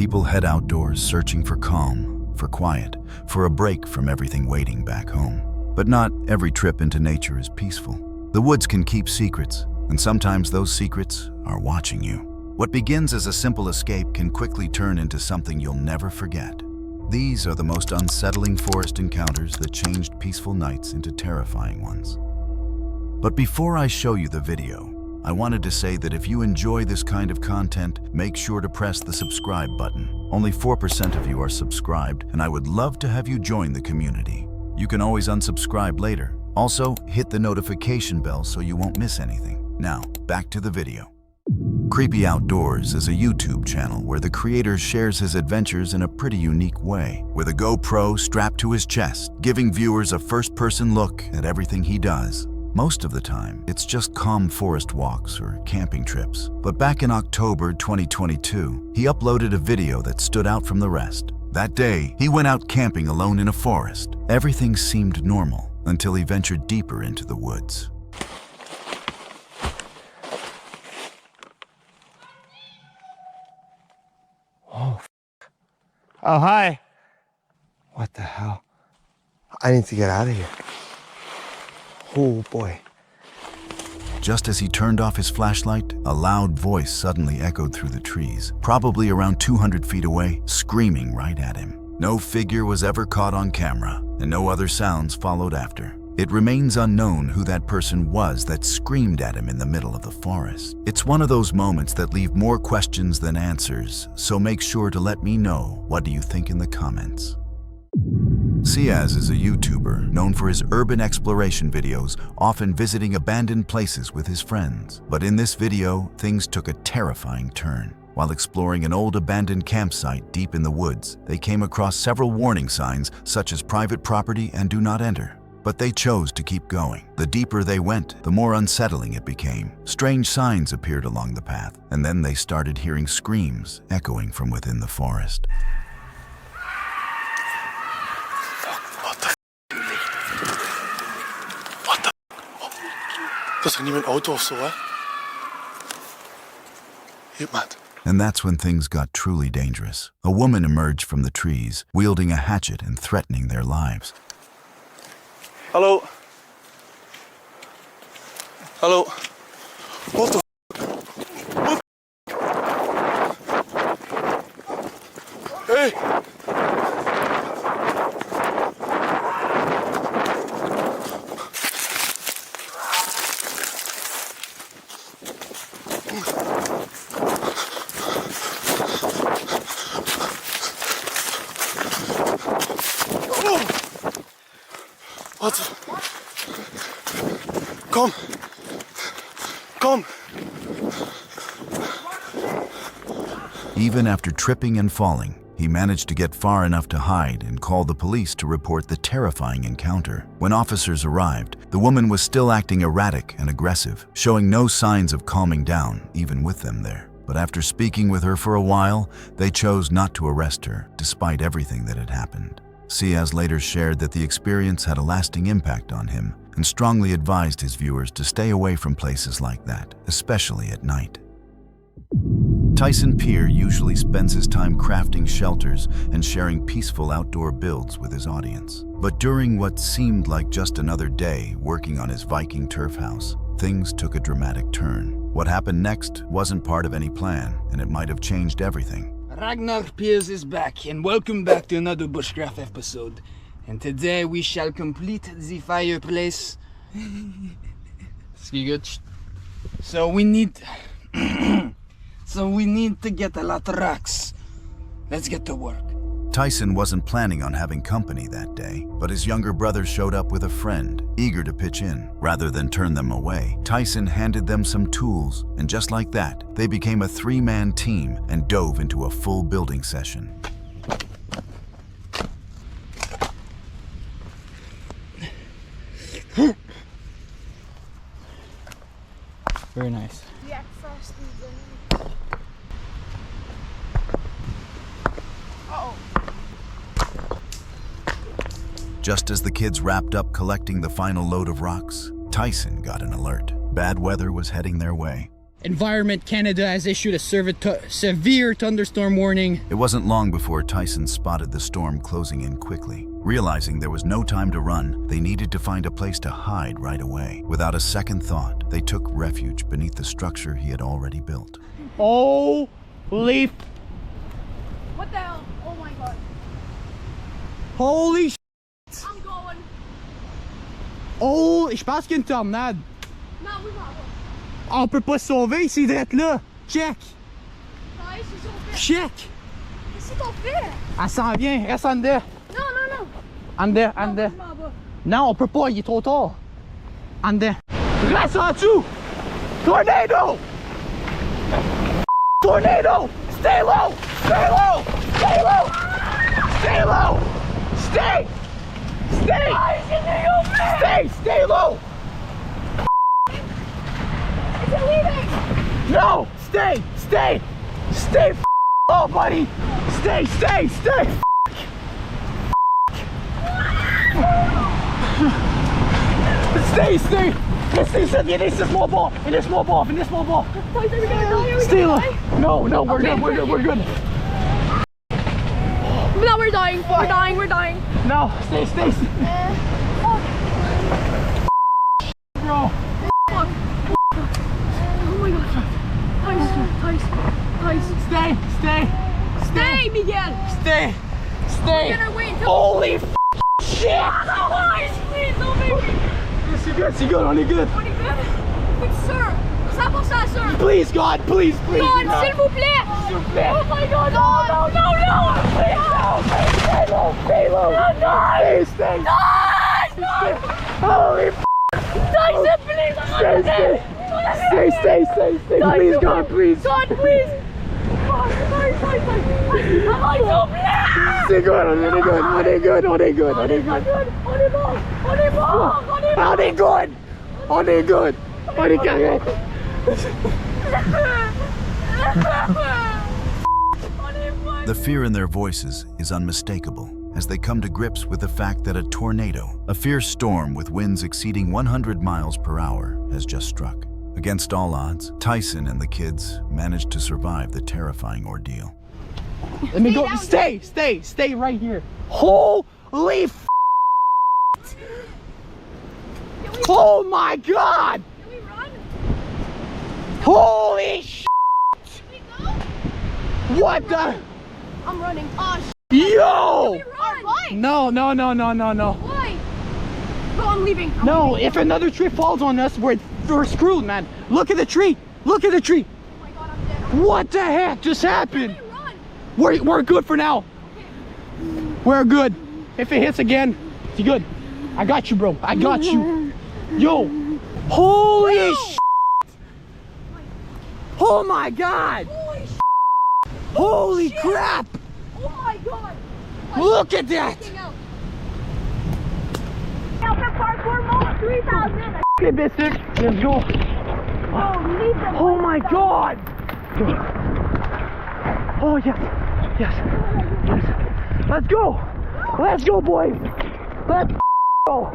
People head outdoors searching for calm, for quiet, for a break from everything waiting back home. But not every trip into nature is peaceful. The woods can keep secrets, and sometimes those secrets are watching you. What begins as a simple escape can quickly turn into something you'll never forget. These are the most unsettling forest encounters that changed peaceful nights into terrifying ones. But before I show you the video, I wanted to say that if you enjoy this kind of content, make sure to press the subscribe button. Only 4% of you are subscribed, and I would love to have you join the community. You can always unsubscribe later. Also, hit the notification bell so you won't miss anything. Now, back to the video. Creepy Outdoors is a YouTube channel where the creator shares his adventures in a pretty unique way, with a GoPro strapped to his chest, giving viewers a first-person look at everything he does. Most of the time, it's just calm forest walks or camping trips. But back in October 2022, he uploaded a video that stood out from the rest. That day, he went out camping alone in a forest. Everything seemed normal until he ventured deeper into the woods. Oh, hi. What the hell? I need to get out of here. Oh boy. Just as he turned off his flashlight, a loud voice suddenly echoed through the trees, probably around 200 feet away, screaming right at him. No figure was ever caught on camera, and no other sounds followed after. It remains unknown who that person was that screamed at him in the middle of the forest. It's one of those moments that leave more questions than answers, so make sure to let me know what do you think in the comments. Ciaz is a YouTuber known for his urban exploration videos, often visiting abandoned places with his friends. But in this video, things took a terrifying turn. While exploring an old abandoned campsite deep in the woods, they came across several warning signs such as private property and do not enter. But they chose to keep going. The deeper they went, the more unsettling it became. Strange signs appeared along the path, and then they started hearing screams echoing from within the forest. And that's when things got truly dangerous. A woman emerged from the trees, wielding a hatchet and threatening their lives. Hello. Hello. What the What? Hey! What? Kom! Kom! Even after tripping and falling, he managed to get far enough to hide and call the police to report the terrifying encounter. When officers arrived, the woman was still acting erratic and aggressive, showing no signs of calming down, even with them there. But after speaking with her for a while, they chose not to arrest her, despite everything that had happened. Ciaz later shared that the experience had a lasting impact on him and strongly advised his viewers to stay away from places like that, especially at night. Tyson Peer usually spends his time crafting shelters and sharing peaceful outdoor builds with his audience. But during what seemed like just another day working on his Viking turf house, things took a dramatic turn. What happened next wasn't part of any plan, and it might have changed everything. Ragnar Piers is back, and welcome back to another bushcraft episode. And today we shall complete the fireplace. So we need to get a lot of rocks. Let's get to work. Tyson wasn't planning on having company that day, but his younger brother showed up with a friend, eager to pitch in. Rather than turn them away, Tyson handed them some tools, and just like that, they became a three-man team and dove into a full building session. Very nice. Yeah, first Just as the kids wrapped up collecting the final load of rocks, Tyson got an alert. Bad weather was heading their way. Environment Canada has issued a severe thunderstorm warning. It wasn't long before Tyson spotted the storm closing in quickly. Realizing there was no time to run, they needed to find a place to hide right away. Without a second thought, they took refuge beneath the structure he had already built. Holy What the hell? Oh my god. Holy I'm going. Oh, je pense qu'il y a une tornade. Non, oui, m'en va. On peut pas se sauver, c'est d'être là. Check. Ouais, c'est son fait. Check. Qu'est-ce qu'on fait? Elle s'en vient, reste en dedans. Non, non, non. En dedans, en Non, dedans. je m'en vais. Non, on peut pas, il est trop tard. En dedans. Reste en dessous. Tornado. Tornado. Stay low. Stay low. Stay low. Stay low. Stay. Stay. Stay. Stay low. Is it leaving? No. Stay. Stay. Stay. Oh, buddy. Stay. Stay. Stay. Stay. Stay. In this small ball. In this small ball. In this small ball. Are we gonna die? Are we Stay gonna low. die? No. No. We're Okay. good. We're good. We're good. No, we're dying. We're dying. We're dying. No. Stay. Stay. Oh, Bro. fuck. Oh my god. Tice. Stay. Stay. Stay, Miguel. Stay. Stay. We're gonna wait until. Holy shit. Tice, please, don't make me. C'est good. C'est good. On est good. On est good? Oui, sir. 100% sir. Please, God. Please. Please. God, s'il vous plaît. S'il vous plaît. Oh my god, no. Please, no. Stay low. Stay low. No. Stay. No. Holy Tice, please. Stay. Please, God, please. God, please. Tice. S'il vous plaît. C'est good. On est good. On est good. On est good. On est good. On est bon. On est good. On est good. On est correct. The fear in their voices is unmistakable as they come to grips with the fact that a tornado, a fierce storm with winds exceeding 100 miles per hour, has just struck. Against all odds, Tyson and the kids managed to survive the terrifying ordeal. Let me go. Stay right here. Holy f. Oh my God. Can we run? Holy sh. Can we go? What the? I'm running. Oh, Yo. we run. Why? No. Why? No, I'm leaving. No, if another tree falls on us, we're screwed, man. Look at the tree. Look at the tree. Oh my god, I'm dead. What the heck just happened? Can we run? We're good for now. We're good. If it hits again, it's good. I got you, bro. I got you. Yo. Holy sh. Oh my God. Holy sh. Holy crap. Oh my god. Look at that. Freaking out. Alpha parkour mode 3000. Okay, Mystic. Let's go. Oh, leave them. Oh my God. Oh yes. Let's go. Let's go, boys. Let's go.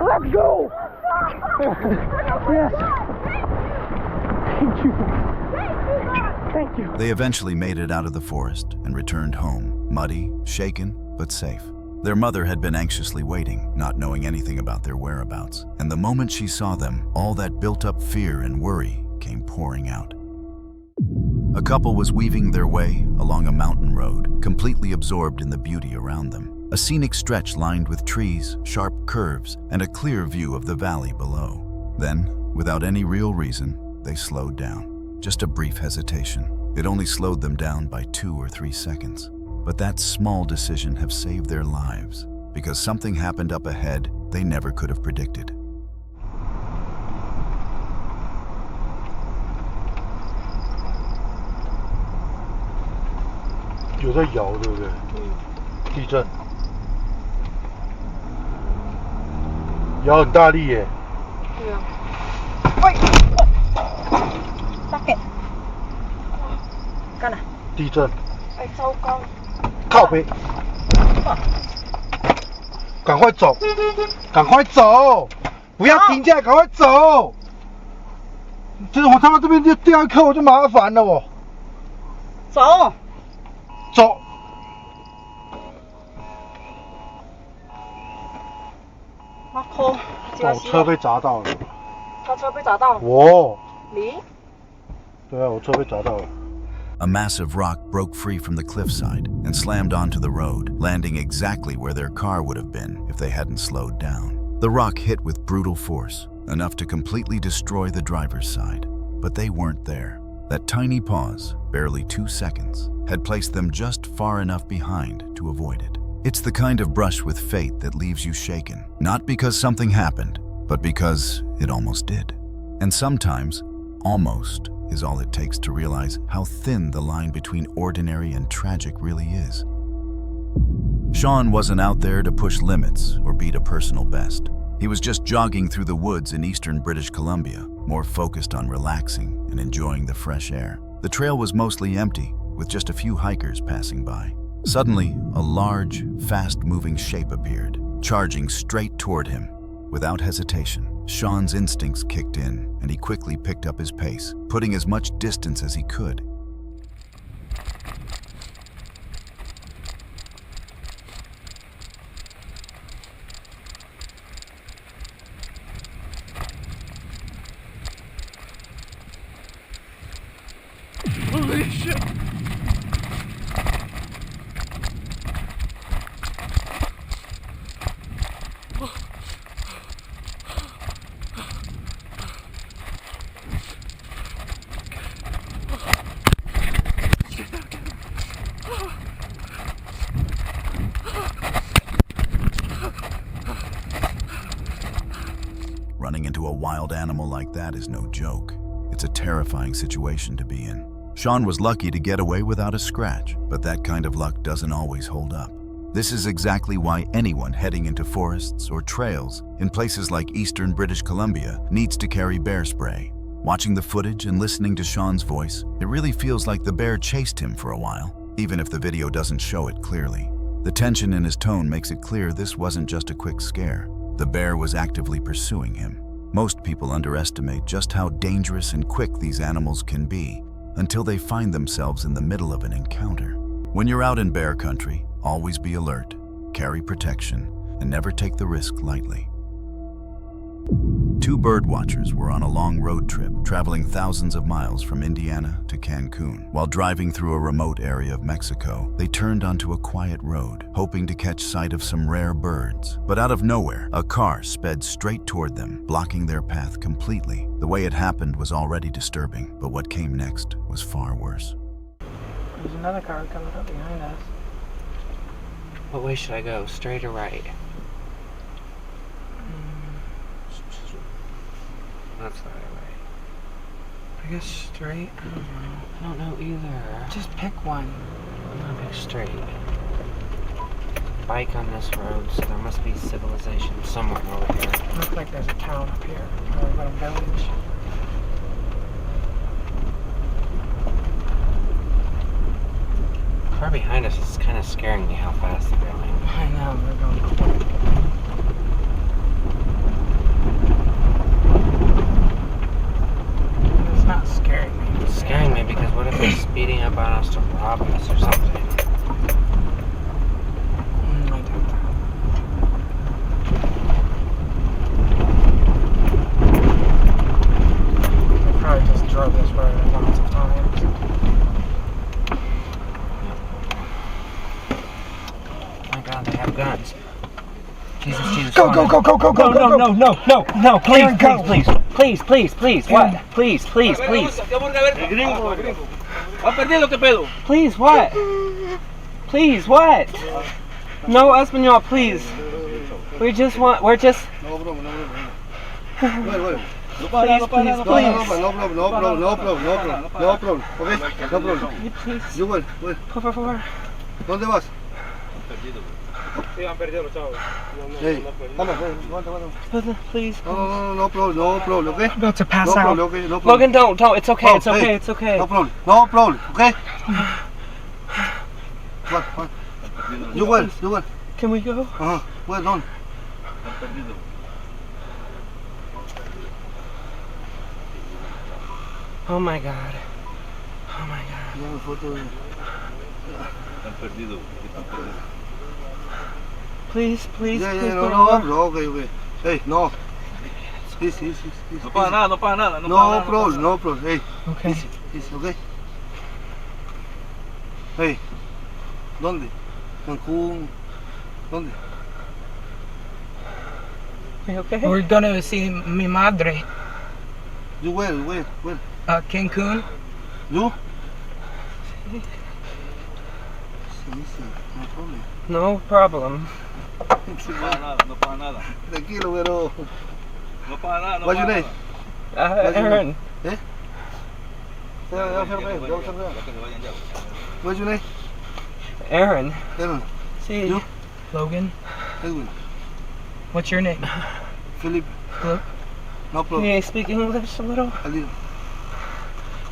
Let's go. Yes. Thank you. Thank you. They eventually made it out of the forest and returned home, muddy, shaken, but safe. Their mother had been anxiously waiting, not knowing anything about their whereabouts. And the moment she saw them, all that built-up fear and worry came pouring out. A couple was weaving their way along a mountain road, completely absorbed in the beauty around them. A scenic stretch lined with trees, sharp curves, and a clear view of the valley below. Then, without any real reason, they slowed down. Just a brief hesitation. It only slowed them down by 2 or 3 seconds. But that small decision have saved their lives because something happened up ahead they never could have predicted.有在摇，对不对？地震，摇很大力耶。对啊。喂，Sakit。干啦。地震。哎，糟糕。靠北。赶快走，赶快走，不要停下来，赶快走。这我他妈这边就第二课我就麻烦了哦。走。走。Rockfall，哦，车被砸到了。他车被砸到。哦。你？对啊，我车被砸到了。A massive rock broke free from the cliffside and slammed onto the road, landing exactly where their car would have been if they hadn't slowed down. The rock hit with brutal force, enough to completely destroy the driver's side. But they weren't there. That tiny pause, barely 2 seconds, had placed them just far enough behind to avoid it. It's the kind of brush with fate that leaves you shaken, not because something happened, but because it almost did. And sometimes, almost is all it takes to realize how thin the line between ordinary and tragic really is. Sean wasn't out there to push limits or beat a personal best. He was just jogging through the woods in eastern British Columbia, more focused on relaxing and enjoying the fresh air. The trail was mostly empty, with just a few hikers passing by. Suddenly, a large, fast-moving shape appeared, charging straight toward him. Without hesitation, Sean's instincts kicked in, and he quickly picked up his pace, putting as much distance as he could. Holy shit! Running into a wild animal like that is no joke. It's a terrifying situation to be in. Sean was lucky to get away without a scratch, but that kind of luck doesn't always hold up. This is exactly why anyone heading into forests or trails in places like eastern British Columbia needs to carry bear spray. Watching the footage and listening to Sean's voice, it really feels like the bear chased him for a while, even if the video doesn't show it clearly. The tension in his tone makes it clear this wasn't just a quick scare. The bear was actively pursuing him. Most people underestimate just how dangerous and quick these animals can be until they find themselves in the middle of an encounter. When you're out in bear country, always be alert, carry protection, and never take the risk lightly. Two bird watchers were on a long road trip, traveling thousands of miles from Indiana to Cancun. While driving through a remote area of Mexico, they turned onto a quiet road, hoping to catch sight of some rare birds. But out of nowhere, a car sped straight toward them, blocking their path completely. The way it happened was already disturbing, but what came next was far worse. There's another car coming up behind us. What way should I go? Straight or right? That's not right. I guess straight? I don't know either. Just pick one. I'm gonna pick straight. Bike on this road, so there must be civilization somewhere over here. Looks like there's a town up here, or a little village. The car behind us is kind of scaring me how fast they're going. I know, they're going quick. It's not scaring me. It's scaring me because what if they're speeding up on us to rob us or something? I doubt that. They probably just drove this road lots of times. Oh my god, they have guns. Jesus, Jesus. Go, go, go, go, go, go, go, go. No, please, Go. please, what? Please. Please, what? Please, what? No, Espanol, please. We're just... Please. Por favor. ¿Dónde vas? Hey, vamos, vamos. Please. No problem, okay? I'm about to pass No out. problem, okay? No problem. Logan, don't. It's okay. It's okay. Hey, It's okay. No problem, okay? What? You will. Can we go? Well done. Oh my God. Oh my God. Una foto de... Please, please, Ya, please. ya, no, put no, it on. no, ok, ok. Hey, no. Easy. No pasa nada, no pasa nada. No problem, no problem. Hey, Okay. easy, ok. Hey, ¿dónde? Cancún. ¿Dónde? You okay? We're gonna see mi madre. You where? Cancun. You? Easy, no problem. No problem. No pasa nada, no pasa nada. Tranquilo, pero... No pasa nada, no What's your pasa name? nada. Aaron. ¿Eh? What's your name? Aaron. Aaron. See. You? Logan. Edwin. What's your name? Philip. Philip. No Can problem. you speak English a little? A little.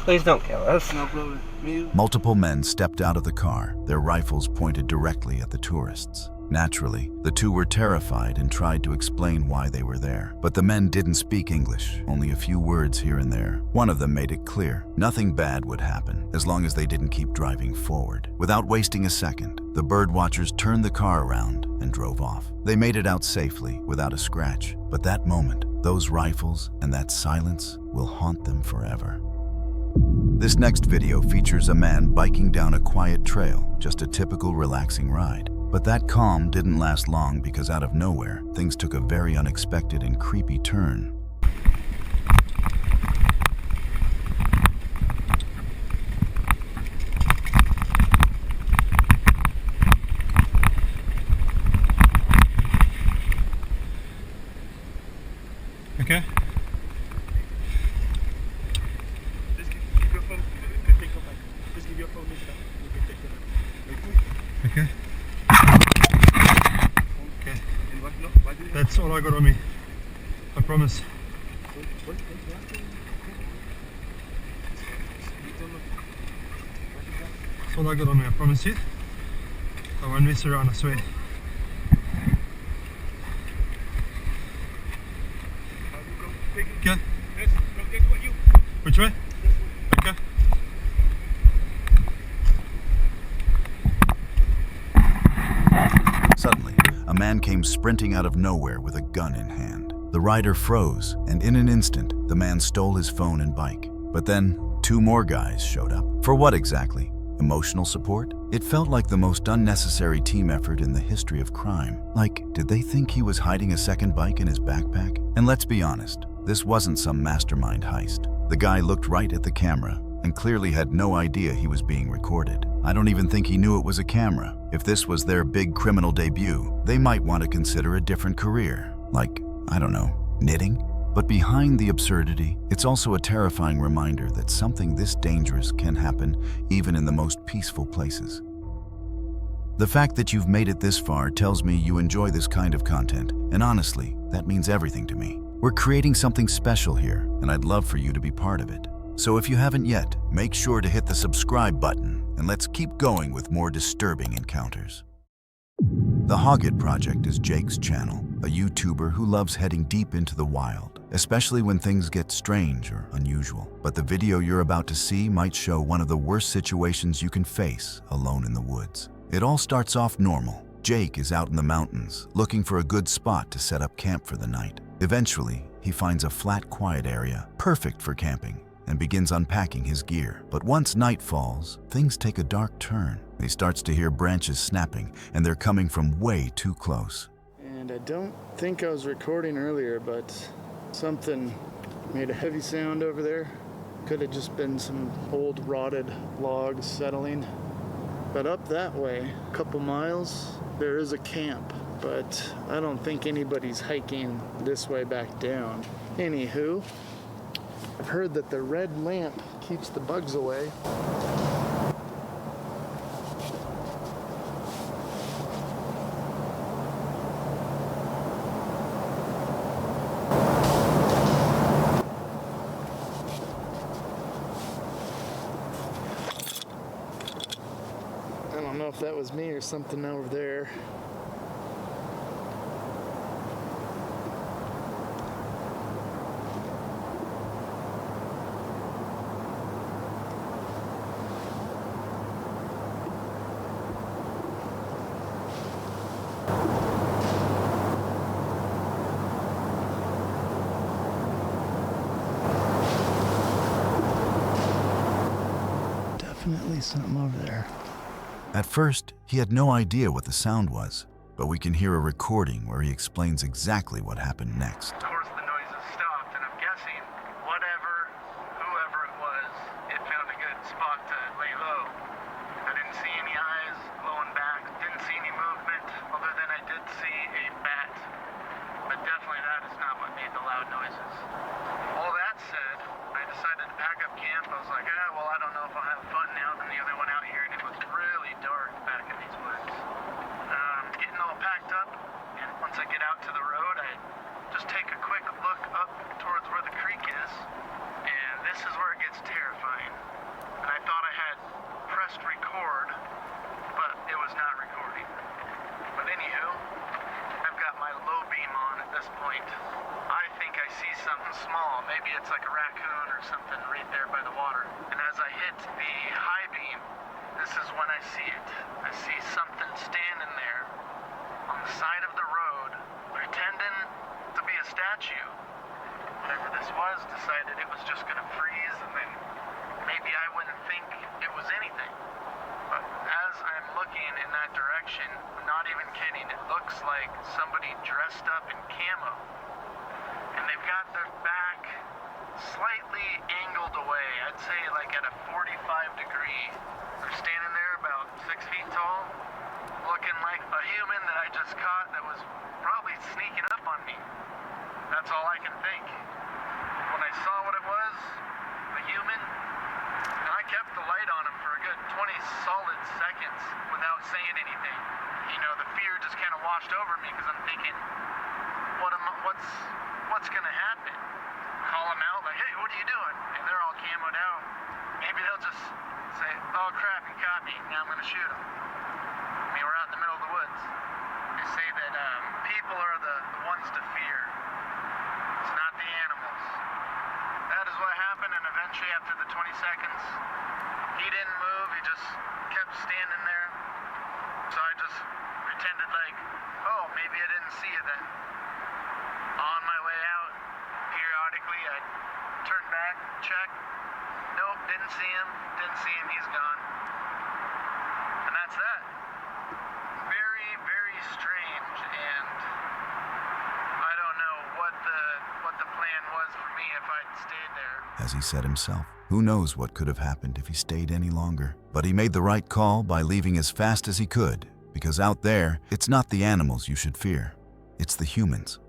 Please don't kill us. No problem. Me. Multiple men stepped out of the car, their rifles pointed directly at the tourists. Naturally, the two were terrified and tried to explain why they were there. But the men didn't speak English, only a few words here and there. One of them made it clear nothing bad would happen as long as they didn't keep driving forward. Without wasting a second, the birdwatchers turned the car around and drove off. They made it out safely, without a scratch. But that moment, those rifles and that silence will haunt them forever. This next video features a man biking down a quiet trail, just a typical relaxing ride. But that calm didn't last long because out of nowhere, things took a very unexpected and creepy turn. Okay. Okay. That's all I got on me. I promise. That's all I got on me, I promise you. I won't mess around, I swear. Okay. Which way? Okay. Suddenly, a man came sprinting out of nowhere with a gun in hand. The rider froze, and in an instant, the man stole his phone and bike. But then, two more guys showed up. For what exactly? Emotional support? It felt like the most unnecessary team effort in the history of crime. Like, did they think he was hiding a second bike in his backpack? And let's be honest, this wasn't some mastermind heist. The guy looked right at the camera and clearly had no idea he was being recorded. I don't even think he knew it was a camera. If this was their big criminal debut, they might want to consider a different career. Like, I don't know, knitting? But behind the absurdity, it's also a terrifying reminder that something this dangerous can happen even in the most peaceful places. The fact that you've made it this far tells me you enjoy this kind of content, and honestly, that means everything to me. We're creating something special here, and I'd love for you to be part of it. So if you haven't yet, make sure to hit the subscribe button, and let's keep going with more disturbing encounters. The Hoggett Project is Jake's channel, a YouTuber who loves heading deep into the wild, especially when things get strange or unusual. But the video you're about to see might show one of the worst situations you can face alone in the woods. It all starts off normal. Jake is out in the mountains, looking for a good spot to set up camp for the night. Eventually, he finds a flat, quiet area, perfect for camping, and begins unpacking his gear. But once night falls, things take a dark turn. He starts to hear branches snapping, and they're coming from way too close. And I don't think I was recording earlier, but something made a heavy sound over there. Could have just been some old rotted logs settling. But up that way, a couple miles, there is a camp, but I don't think anybody's hiking this way back down. Anywho, I've heard that the red lamp keeps the bugs away. I don't know if that was me or something over there. definitely something over there. At first, he had no idea what the sound was, but we can hear a recording where he explains exactly what happened next. Of course, the noises stopped, and I'm guessing whoever it was, it found a good spot to lay low. I didn't see any eyes glowing back, didn't see any movement, other than I did see a bat. But definitely that is not what made the loud noises. All that said, I decided to pack up camp. I was like, well, I don't know if I'll have fun now. Then the other one out here, and it was really dark back in these woods. Getting all packed up, and once I get out to the road, I just take a quick look up towards where the creek is, and this is where it gets terrifying. And I thought I had pressed record, but it was not recording. But anywho, I've got my low beam on at this point. I think I see something small. Maybe it's like a raccoon or something right there by the water. And as I hit the high beam, this is when I see it. I see something standing there on the side of the road, pretending to be a statue. Whatever this was decided it was just gonna freeze, and then maybe I wouldn't think it was anything. But as I'm looking in that direction, I'm not even kidding, it looks like somebody dressed up in camo. And they've got their back slightly angled away, I'd say like at a 45 degree. They're standing there about 6 feet tall, looking like a human that I just caught that was probably sneaking up on me. That's all I can think. When I saw what it was, a human, and I kept the light on him for a good 20 solid seconds without saying anything. You know, the fear just kind of washed over me because I'm thinking, what's gonna happen? Call them out like, hey, what are you doing? And they're all camoed out. Maybe they'll just say, oh crap, he caught me, now I'm gonna shoot him. I mean, we're out in the middle of the woods. They say that people are the ones to fear. It's not the animals. That is what happened, and eventually after the 20 seconds, he didn't move, he just kept standing there. So I just pretended like, oh, maybe I didn't see you then. On my way out, periodically I'd turn back, check. Nope, didn't see him, he's gone. And that's that. Very, very strange, and I don't know what the plan was for me if I'd stayed there. As he said himself, who knows what could have happened if he stayed any longer. But he made the right call by leaving as fast as he could, because out there, it's not the animals you should fear, it's the humans.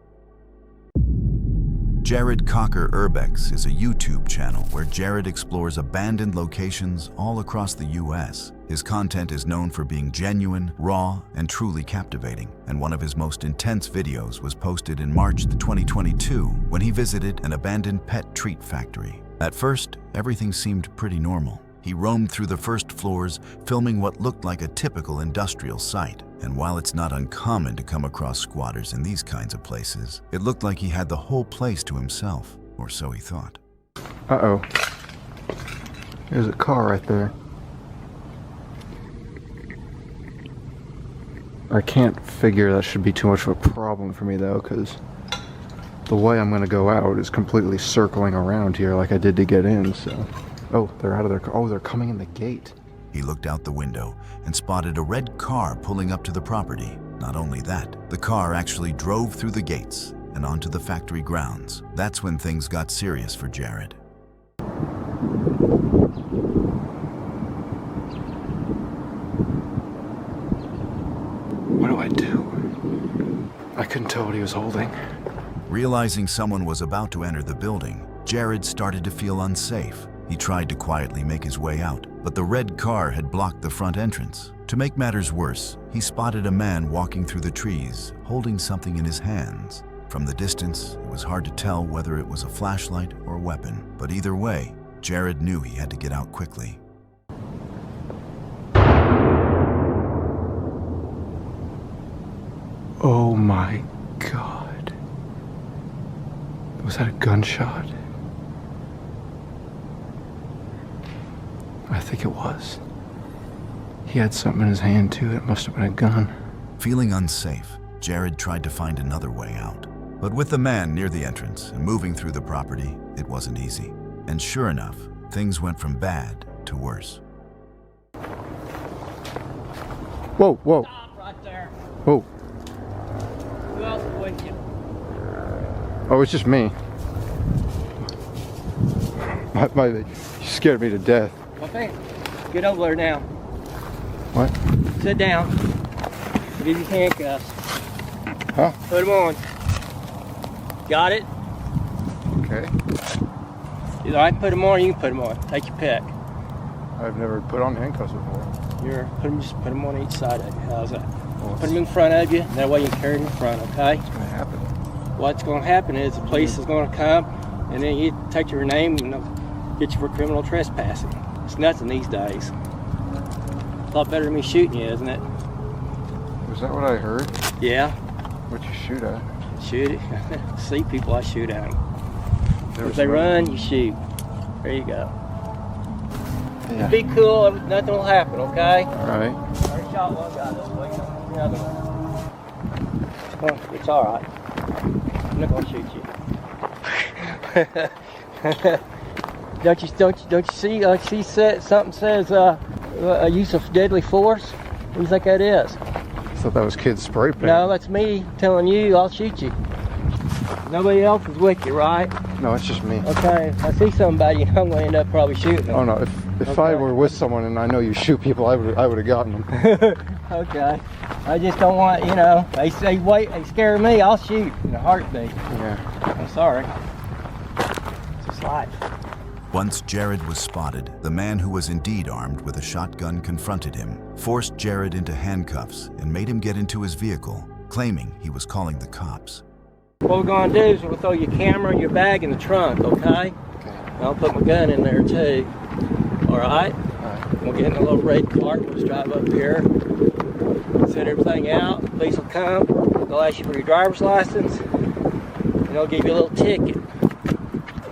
Jared Cocker Urbex is a YouTube channel where Jared explores abandoned locations all across the US. His content is known for being genuine, raw, and truly captivating, and one of his most intense videos was posted in March 2022 when he visited an abandoned pet treat factory. At first, everything seemed pretty normal. He roamed through the first floors, filming what looked like a typical industrial site. And while it's not uncommon to come across squatters in these kinds of places, it looked like he had the whole place to himself, or so he thought. Uh-oh. There's a car right there. I can't figure that should be too much of a problem for me though, because the way I'm going to go out is completely circling around here like I did to get in, so... Oh, they're out of their car. Oh, they're coming in the gate. He looked out the window and spotted a red car pulling up to the property. Not only that, the car actually drove through the gates and onto the factory grounds. That's when things got serious for Jared. What do I do? I couldn't tell what he was holding. Realizing someone was about to enter the building, Jared started to feel unsafe. He tried to quietly make his way out, but the red car had blocked the front entrance. To make matters worse, he spotted a man walking through the trees, holding something in his hands. From the distance, it was hard to tell whether it was a flashlight or a weapon, but either way, Jared knew he had to get out quickly. Oh my God. Was that a gunshot? I think it was. He had something in his hand too. It must have been a gun. Feeling unsafe, Jared tried to find another way out. But with the man near the entrance and moving through the property, it wasn't easy. And sure enough, things went from bad to worse. Whoa, whoa. Stop right there. Whoa. Who else is with you? Oh, it's just me. You scared me to death. Okay. Get over there now. What? Sit down. I'll give you handcuffs. Huh? Put them on. Got it? Okay. Either I can put them on or you can put them on. Take your pick. I've never put on handcuffs before. Just put them on each side of you. How's that? Put them in front of you. That way you can carry them in front, okay? What's going to happen? What's going to happen is the police is going to come and then you take your name and they'll get you for criminal trespassing. It's nothing these days. A lot better than me shooting you, isn't it? Was that what I heard? Yeah. What'd you shoot at? Shoot it. See people, I shoot at them. There If was they no- run, you shoot. There you go. Yeah. Be cool, nothing will happen, okay? Alright. I shot one guy this way, the other one. Oh, it's alright. I'm not gonna shoot you. Don't you see? Something says use of deadly force. What do you think that is? I thought that was kids spray paint. No, that's me telling you I'll shoot you. Nobody else is with you, right? No, it's just me. Okay, if I see somebody, I'm gonna end up probably shooting them. Oh no, if I were with someone and I know you shoot people, I would have gotten them. Okay. I just don't want, they say wait, they scare me, I'll shoot in a heartbeat. Yeah. I'm sorry. It's just life. Once Jared was spotted, the man who was indeed armed with a shotgun confronted him, forced Jared into handcuffs, and made him get into his vehicle, claiming he was calling the cops. What we're gonna do is we'll throw your camera and your bag in the trunk, okay? Okay. I'll put my gun in there too. Alright? Alright. We'll get in a little red cart, we'll just drive up here, set everything out, police will come, they'll ask you for your driver's license, and they'll give you a little ticket.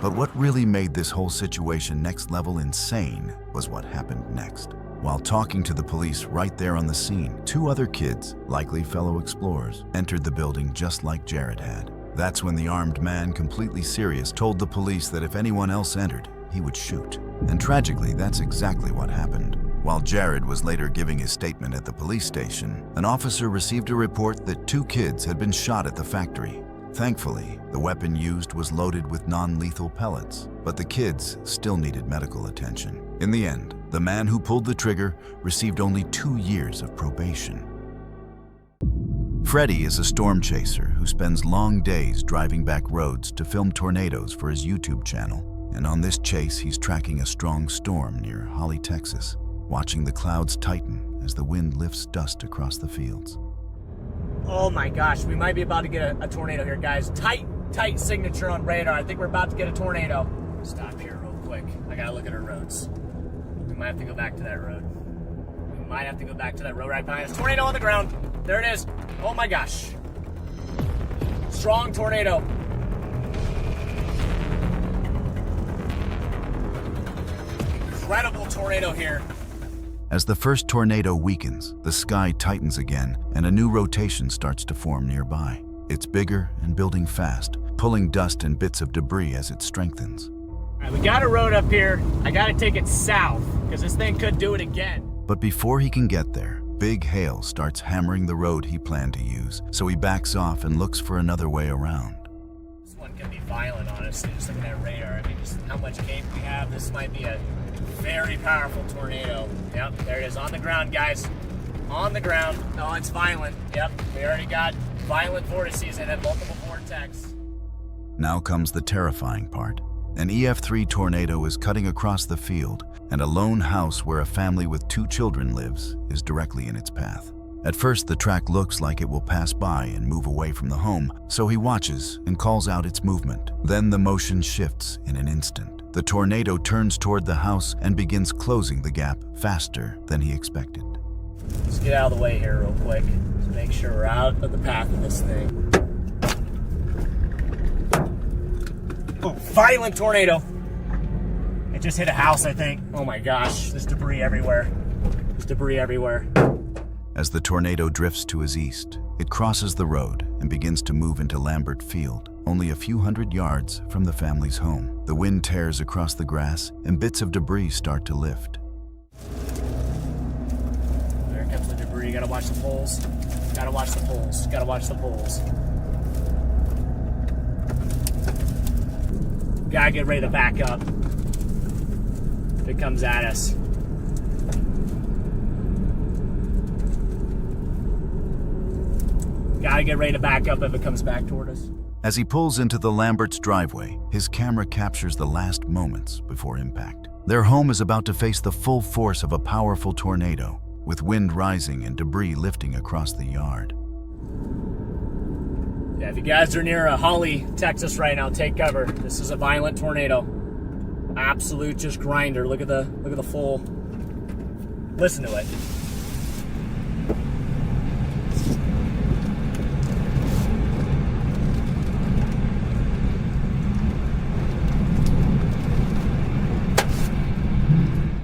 But what really made this whole situation next level insane was what happened next. While talking to the police right there on the scene, 2 other kids, likely fellow explorers, entered the building just like Jared had. That's when the armed man, completely serious, told the police that if anyone else entered, he would shoot. And tragically, that's exactly what happened. While Jared was later giving his statement at the police station, an officer received a report that 2 kids had been shot at the factory. Thankfully, the weapon used was loaded with non-lethal pellets, but the kids still needed medical attention. In the end, the man who pulled the trigger received only 2 years of probation. Freddie is a storm chaser who spends long days driving back roads to film tornadoes for his YouTube channel. And on this chase, he's tracking a strong storm near Holly, Texas, watching the clouds tighten as the wind lifts dust across the fields. Oh my gosh, we might be about to get a tornado here, guys. Tight signature on radar. I think we're about to get a tornado. Stop here real quick. I gotta look at our roads. We might have to go back to that road. We might have to go back to that road right behind us. Tornado on the ground. There it is. Oh my gosh. Strong tornado. Incredible tornado here. As the first tornado weakens, the sky tightens again and a new rotation starts to form nearby. It's bigger and building fast, pulling dust and bits of debris as it strengthens. All right, we got a road up here. I gotta take it south because this thing could do it again. But before he can get there, big hail starts hammering the road he planned to use, so he backs off and looks for another way around. This one can be violent, honestly, just looking at radar. I mean, just how much cape we have. This might be a very powerful tornado. Yep, there it is on the ground, guys. On the ground. Oh, it's violent. Yep, we already got violent vortices in it, multiple vortex. Now comes the terrifying part. An EF3 tornado is cutting across the field, and a lone house where a family with 2 children lives is directly in its path. At first, the track looks like it will pass by and move away from the home, so he watches and calls out its movement. Then the motion shifts in an instant. The tornado turns toward the house and begins closing the gap faster than he expected. Let's get out of the way here real quick to make sure we're out of the path of this thing. Oh, violent tornado. It just hit a house, I think. Oh my gosh, there's debris everywhere. There's debris everywhere. As the tornado drifts to his east, it crosses the road and begins to move into Lambert Field, only a few hundred yards from the family's home. The wind tears across the grass and bits of debris start to lift. There comes the debris. You gotta watch the poles. Gotta watch the poles. Gotta watch the poles. Gotta get ready to back up if it comes at us. Gotta get ready to back up if it comes back toward us. As he pulls into the Lamberts' driveway, his camera captures the last moments before impact. Their home is about to face the full force of a powerful tornado, with wind rising and debris lifting across the yard. Yeah, if you guys are near Holly, Texas right now, take cover. This is a violent tornado. Absolute just grinder. Look at the full. Listen to it.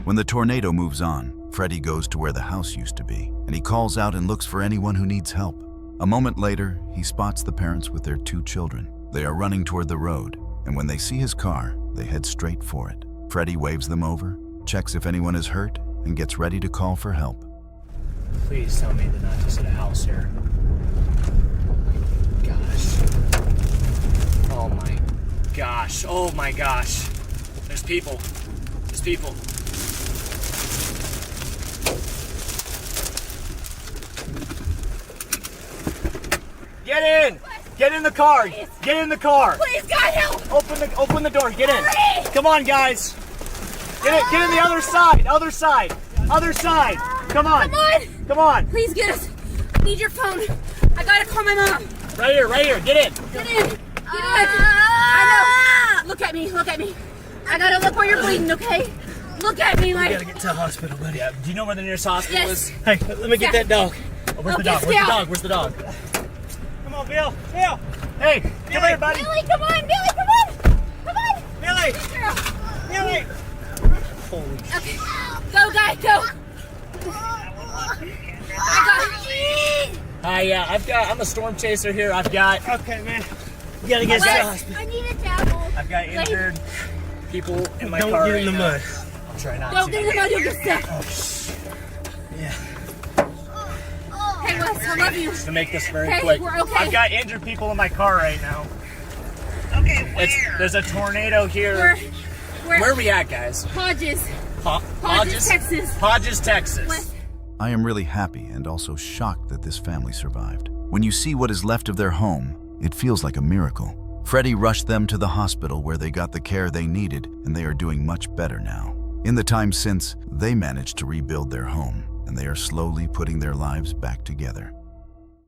When the tornado moves on, Freddie goes to where the house used to be, and he calls out and looks for anyone who needs help. A moment later, he spots the parents with their 2 children. They are running toward the road, and when they see his car, they head straight for it. Freddie waves them over, checks if anyone is hurt, and gets ready to call for help. Please tell me they're not just at a house here. Gosh. Oh my gosh. Oh my gosh. There's people. There's people. Get in! Get in the car! Please. Get in the car! Please, God, help! Open the door, get in! Hurry. Come on, guys! Get in the other side! Other side! Other side! Come on! Come on! Come on! Please get us! I need your phone! I gotta call my mom! Right here, get in! Get in! Get in! I know! Look at me! I gotta look where you're bleeding, okay? Look at me, like... We gotta get to the hospital, buddy. Yeah. Do you know where the nearest hospital Yes. is? Hey, let me get that dog. Oh, where's the dog? stay Where's the out. dog? Where's the dog? Come on, Bill! Bill! Hey, come here, buddy! Billy, come on! Billy, come on! Come on! Billy! Girl. Billy! Holy shit. Okay. Go, guys, go! I'm a storm chaser here. I've got... Okay, man. You gotta get us to the hospital. I need a towel. I've got injured people in my Don't car get in the right mud. now. I'll try not Don't to. get in the mud, you'll get stuck. Oh, shit. Yeah. Hey, Wes, I love you. To make this very Hey, quick. we're okay. I've got injured people in my car right now. Okay, there's a tornado here. Where are we at, guys? Hodges. Hodges, Texas. Hodges, Texas. Wes. I am really happy and also shocked that this family survived. When you see what is left of their home, it feels like a miracle. Freddie rushed them to the hospital where they got the care they needed, and they are doing much better now. In the time since, they managed to rebuild their home, and they are slowly putting their lives back together.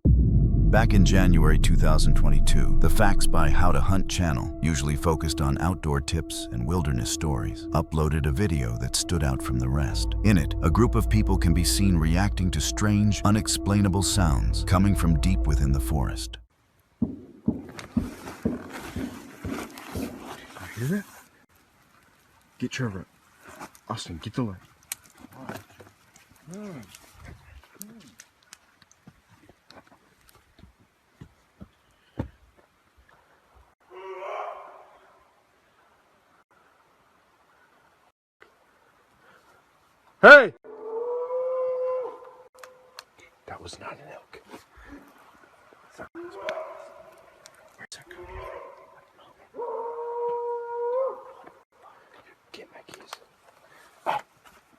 Back in January 2022, the Facts by How to Hunt channel, usually focused on outdoor tips and wilderness stories, uploaded a video that stood out from the rest. In it, a group of people can be seen reacting to strange, unexplainable sounds coming from deep within the forest. Hear that? Get Trevor. Austin, get the light. Hey! That was not an elk. Where's that coming from? Get my keys. Oh,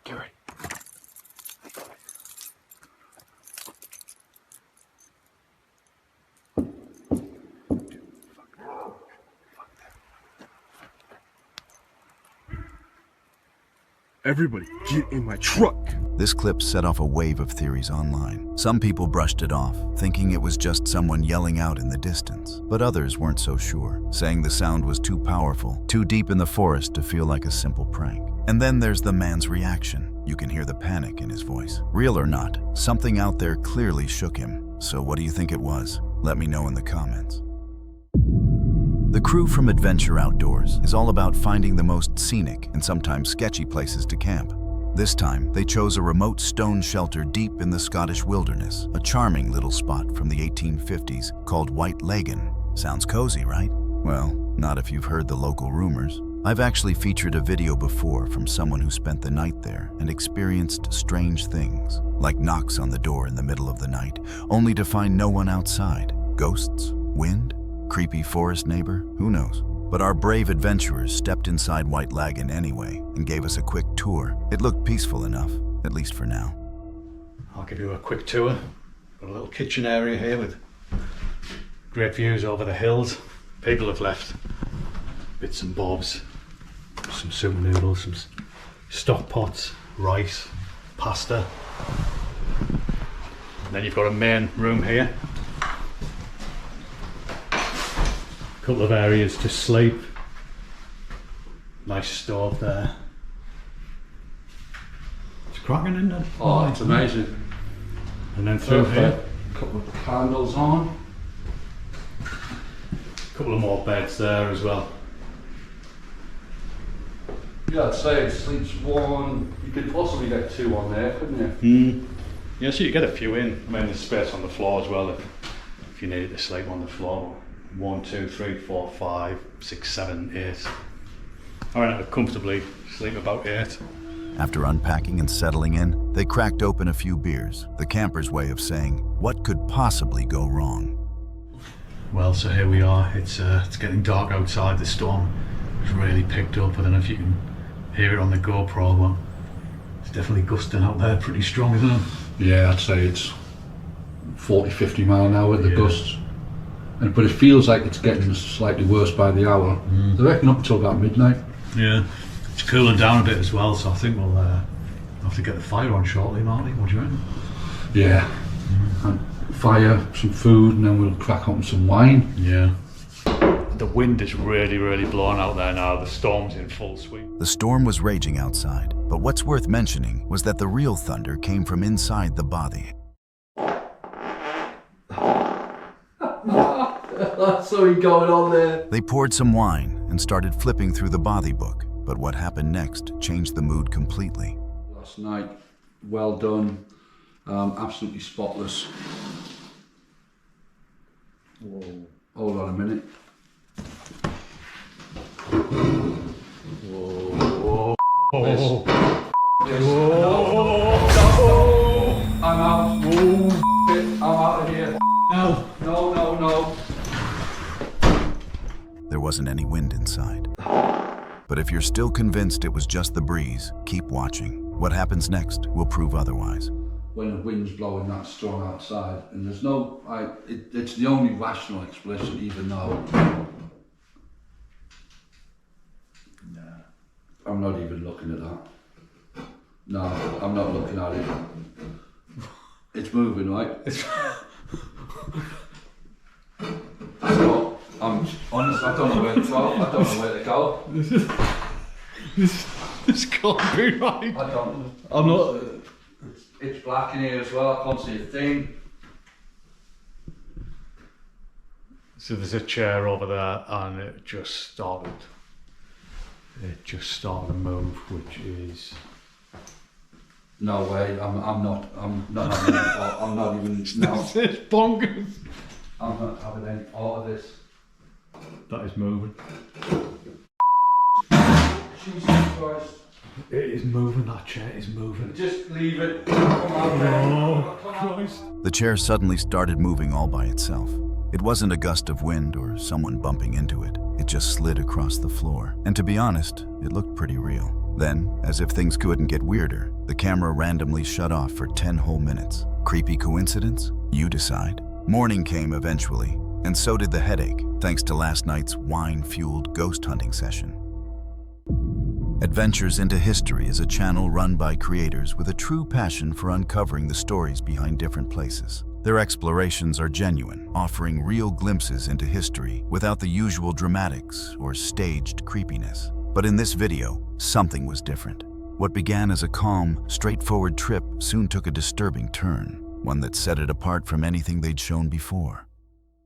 get ready. Everybody, get in my truck! This clip set off a wave of theories online. Some people brushed it off, thinking it was just someone yelling out in the distance. But others weren't so sure, saying the sound was too powerful, too deep in the forest to feel like a simple prank. And then there's the man's reaction. You can hear the panic in his voice. Real or not, something out there clearly shook him. So what do you think it was? Let me know in the comments. The crew from Adventure Outdoors is all about finding the most scenic and sometimes sketchy places to camp. This time, they chose a remote stone shelter deep in the Scottish wilderness, a charming little spot from the 1850s called White Lagan. Sounds cozy, right? Well, not if you've heard the local rumors. I've actually featured a video before from someone who spent the night there and experienced strange things, like knocks on the door in the middle of the night, only to find no one outside. Ghosts? Wind? Creepy forest neighbor? Who knows? But our brave adventurers stepped inside White Lagoon anyway and gave us a quick tour. It looked peaceful enough, at least for now. I'll give you a quick tour. Got a little kitchen area here with great views over the hills. People have left bits and bobs, some soup noodles, some stock pots, rice, pasta. And then you've got a main room here. A couple of areas to sleep. Nice stove there. It's cracking, isn't it? Oh, it's amazing. And then through here, a couple of candles on. A couple of more beds there as well. Yeah, I'd say it sleeps one. You could possibly get two on there, couldn't you? Yeah, so you get a few in. I mean, there's space on the floor as well if you needed to sleep on the floor. 1, 2, 3, 4, 5, 6, 7, 8. I reckon I could comfortably sleep about 8. After unpacking and settling in, they cracked open a few beers, the campers' way of saying, what could possibly go wrong? Well, so here we are. It's getting dark outside. The storm has really picked up. I don't know if you can hear it on the GoPro, but it's definitely gusting out there pretty strong, isn't it? Yeah, I'd say it's 40, 50 mile an hour at the gusts. But it feels like it's getting slightly worse by the hour. I reckon up until about midnight. Yeah. It's cooling down a bit as well, so I think we'll have to get the fire on shortly, Marty. What do you reckon? Yeah. And fire, some food, and then we'll crack on some wine. Yeah. The wind is really, really blowing out there now. The storm's in full swing. The storm was raging outside, but what's worth mentioning was that the real thunder came from inside the Bothy. That's something going on there. They poured some wine and started flipping through the Bothy book, but what happened next changed the mood completely. Last night, well done, absolutely spotless. Whoa. Hold on a minute. Whoa. Oh. This. No. I'm out. I'm out of here. No. There wasn't any wind inside. But if you're still convinced it was just the breeze, keep watching. What happens next will prove otherwise. When the wind's blowing that strong outside, and there's no, it's the only rational explanation, even though I'm not even looking at that. No, I'm not looking at it. It's moving, right? So, I'm honest, I don't know where to go. I don't know where to go. This can't be right. I don't. I'm not. It's black in here as well. I can't see a thing. So there's a chair over there, and it just started to move, which is. No way. I'm not even. No. It's bonkers. I'm not having any part of this. That is moving. Jesus Christ. It is moving, that chair is moving. Just leave it. Come on, man. Oh, Christ. The chair suddenly started moving all by itself. It wasn't a gust of wind or someone bumping into it. It just slid across the floor. And to be honest, it looked pretty real. Then, as if things couldn't get weirder, the camera randomly shut off for 10 whole minutes. Creepy coincidence? You decide. Morning came eventually, and so did the headache, thanks to last night's wine-fueled ghost hunting session. Adventures into History is a channel run by creators with a true passion for uncovering the stories behind different places. Their explorations are genuine, offering real glimpses into history without the usual dramatics or staged creepiness. But in this video, something was different. What began as a calm, straightforward trip soon took a disturbing turn, one that set it apart from anything they'd shown before.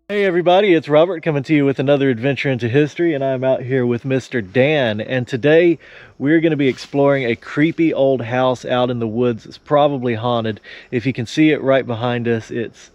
Hey everybody, it's Robert coming to you with another adventure into history, and I'm out here with Mr. Dan, and today we're going to be exploring a creepy old house out in the woods. It's probably haunted. If you can see it right behind us, it's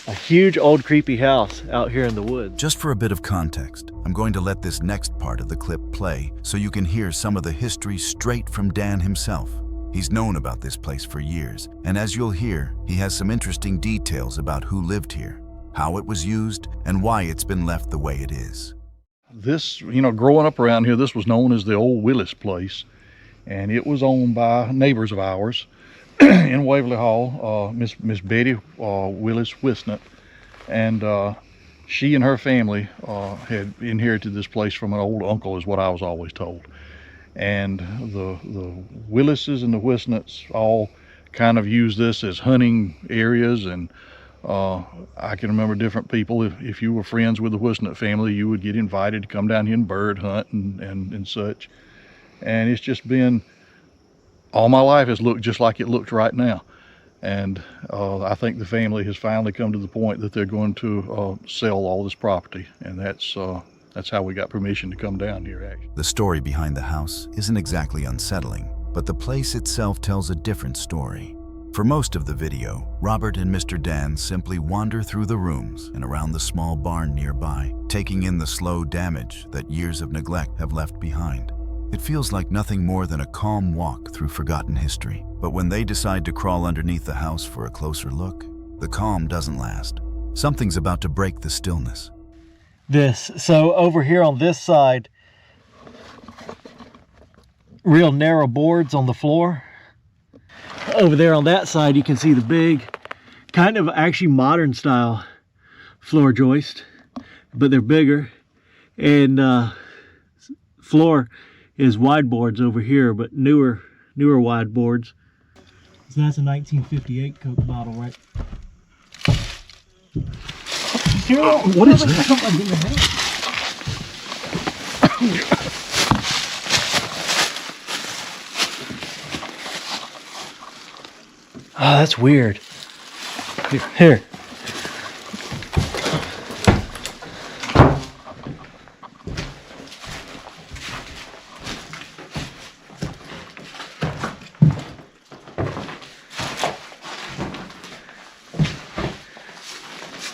a huge old creepy house out here in the woods. Just for a bit of context, I'm going to let this next part of the clip play so you can hear some of the history straight from Dan himself. He's known about this place for years, and as you'll hear, he has some interesting details about who lived here, how it was used, and why it's been left the way it is. This, you know, growing up around here, this was known as the old Willis place, and it was owned by neighbors of ours in Waverly Hall, Miss Betty Willis Wisnett, and she and her family had inherited this place from an old uncle, is what I was always told. And the Willises and the Wisnets all kind of used this as hunting areas, and I can remember different people, if you were friends with the Wisnet family, you would get invited to come down here and bird hunt and such. And it's just been, all my life has looked just like it looks right now. And I think the family has finally come to the point that they're going to sell all this property, and that's how we got permission to come down here, actually. The story behind the house isn't exactly unsettling, but the place itself tells a different story. For most of the video, Robert and Mr. Dan simply wander through the rooms and around the small barn nearby, taking in the slow damage that years of neglect have left behind. It feels like nothing more than a calm walk through forgotten history. But when they decide to crawl underneath the house for a closer look, the calm doesn't last. Something's about to break the stillness. So over here on this side, real narrow boards on the floor. Over there on that side, you can see the big, kind of actually modern style floor joist, but they're bigger. And floor is wide boards over here, but newer wide boards. So that's a 1958 Coke bottle, right? What is that? Oh, that's weird. Here.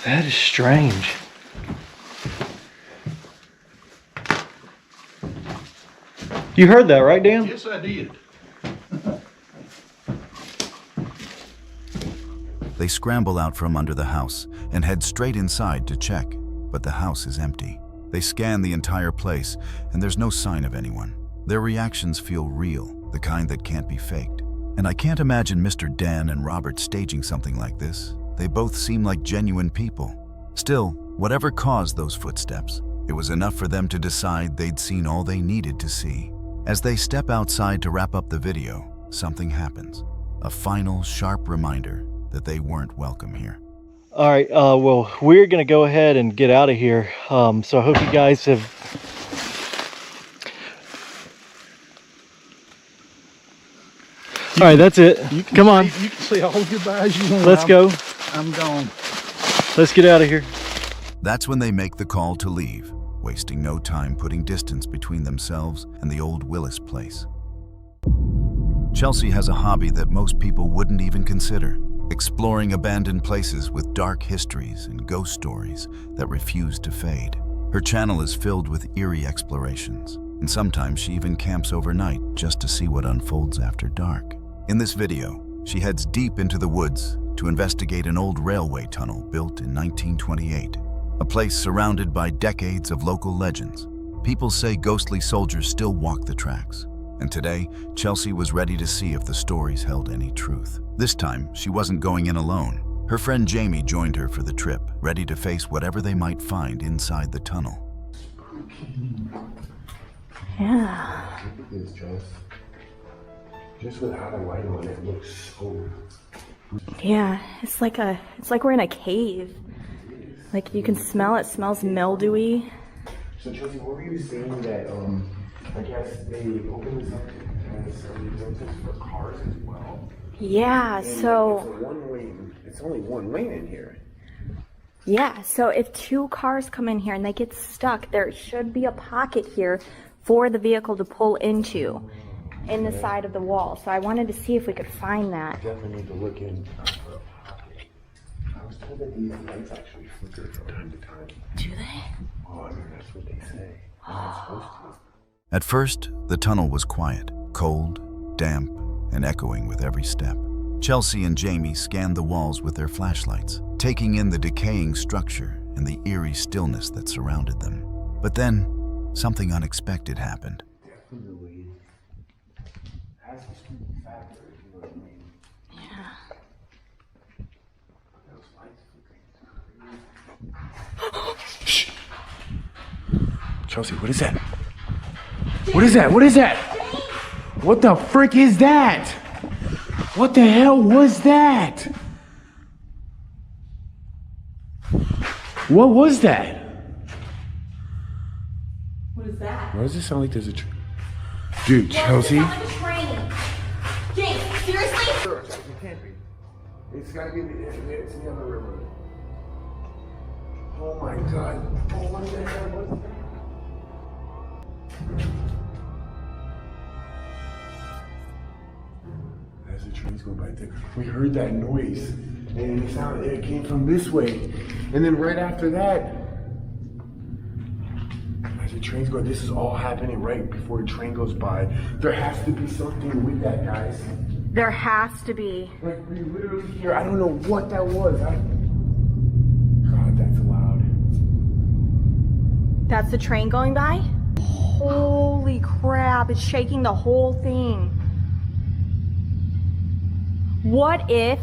That is strange. You heard that, right, Dan? Yes, I did. They scramble out from under the house and head straight inside to check, but the house is empty. They scan the entire place, and there's no sign of anyone. Their reactions feel real, the kind that can't be faked. And I can't imagine Mr. Dan and Robert staging something like this. They both seem like genuine people. Still, whatever caused those footsteps, it was enough for them to decide they'd seen all they needed to see. As they step outside to wrap up the video, something happens. A final, sharp reminder that they weren't welcome here. All right, well, we're gonna go ahead and get out of here. So I hope you guys have... All right, that's it. Come on. You can say all goodbyes you want. Let's go. I'm gone. Let's get out of here. That's when they make the call to leave, wasting no time putting distance between themselves and the old Willis place. Chelsea has a hobby that most people wouldn't even consider: exploring abandoned places with dark histories and ghost stories that refuse to fade. Her channel is filled with eerie explorations, and sometimes she even camps overnight just to see what unfolds after dark. In this video, she heads deep into the woods to investigate an old railway tunnel built in 1928, a place surrounded by decades of local legends. People say ghostly soldiers still walk the tracks, and today, Chelsea was ready to see if the stories held any truth. This time, she wasn't going in alone. Her friend Jamie joined her for the trip, ready to face whatever they might find inside the tunnel. Yeah. It's just without a light on it looks so... Yeah, it's like we're in a cave. Like you can smell it, smells mildewy. So Chelsea, what were you saying that I guess they opened this up as for cars as well? Yeah, and so it's only one lane in here. Yeah, so if two cars come in here and they get stuck, there should be a pocket here for the vehicle to pull into in the side of the wall. So I wanted to see if we could find that. Definitely need to look in for a pocket. I was know that these lights actually flicker from time to time. Do they? Oh, I mean, that's what they say. They're not supposed to. At first, the tunnel was quiet, cold, damp, and echoing with every step. Chelsea and Jamie scanned the walls with their flashlights, taking in the decaying structure and the eerie stillness that surrounded them. But then, something unexpected happened. Definitely has a spooky factor, if you know what I mean. Yeah. Those lights flickering. Shh. Chelsea, what is that? What is that? What is that? What the frick is that? What the hell was that? What was that? What is that? Why does it sound like there's a Dude, Chelsea? It sounds like a train. James, seriously? Sure, it can't be. It's gotta be it's the other river. Oh my god. Oh, what the hell was that? As the train's going by, we heard that noise, and it came from this way, and then right after that, as the train's going, this is all happening right before a train goes by. There has to be something with that, guys. There has to be. Like, we literally hear, I don't know what that was. God, that's loud. That's the train going by? Holy crap, it's shaking the whole thing. What if,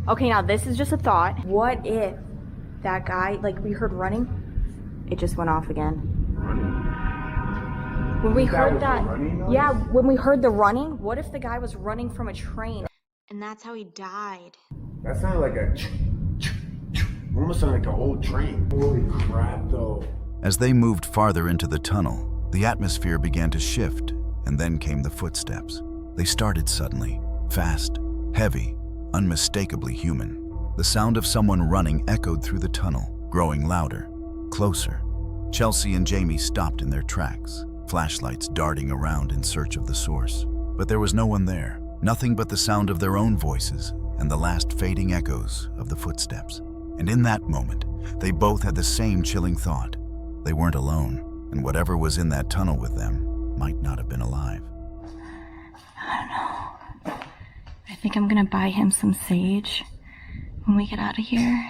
okay, now this is just a thought. What if that guy, like we heard running, it just went off again? When we heard that, yeah, when we heard the running, what if the guy was running from a train? And that's how he died. That sounded like a almost sounded like an old train. Holy crap, though. As they moved farther into the tunnel, the atmosphere began to shift, and then came the footsteps. They started suddenly, fast, heavy, unmistakably human. The sound of someone running echoed through the tunnel, growing louder, closer. Chelsea and Jamie stopped in their tracks, flashlights darting around in search of the source. But there was no one there, nothing but the sound of their own voices and the last fading echoes of the footsteps. And in that moment, they both had the same chilling thought. They weren't alone, and whatever was in that tunnel with them might not have been alive. I don't know. I think I'm gonna buy him some sage when we get out of here.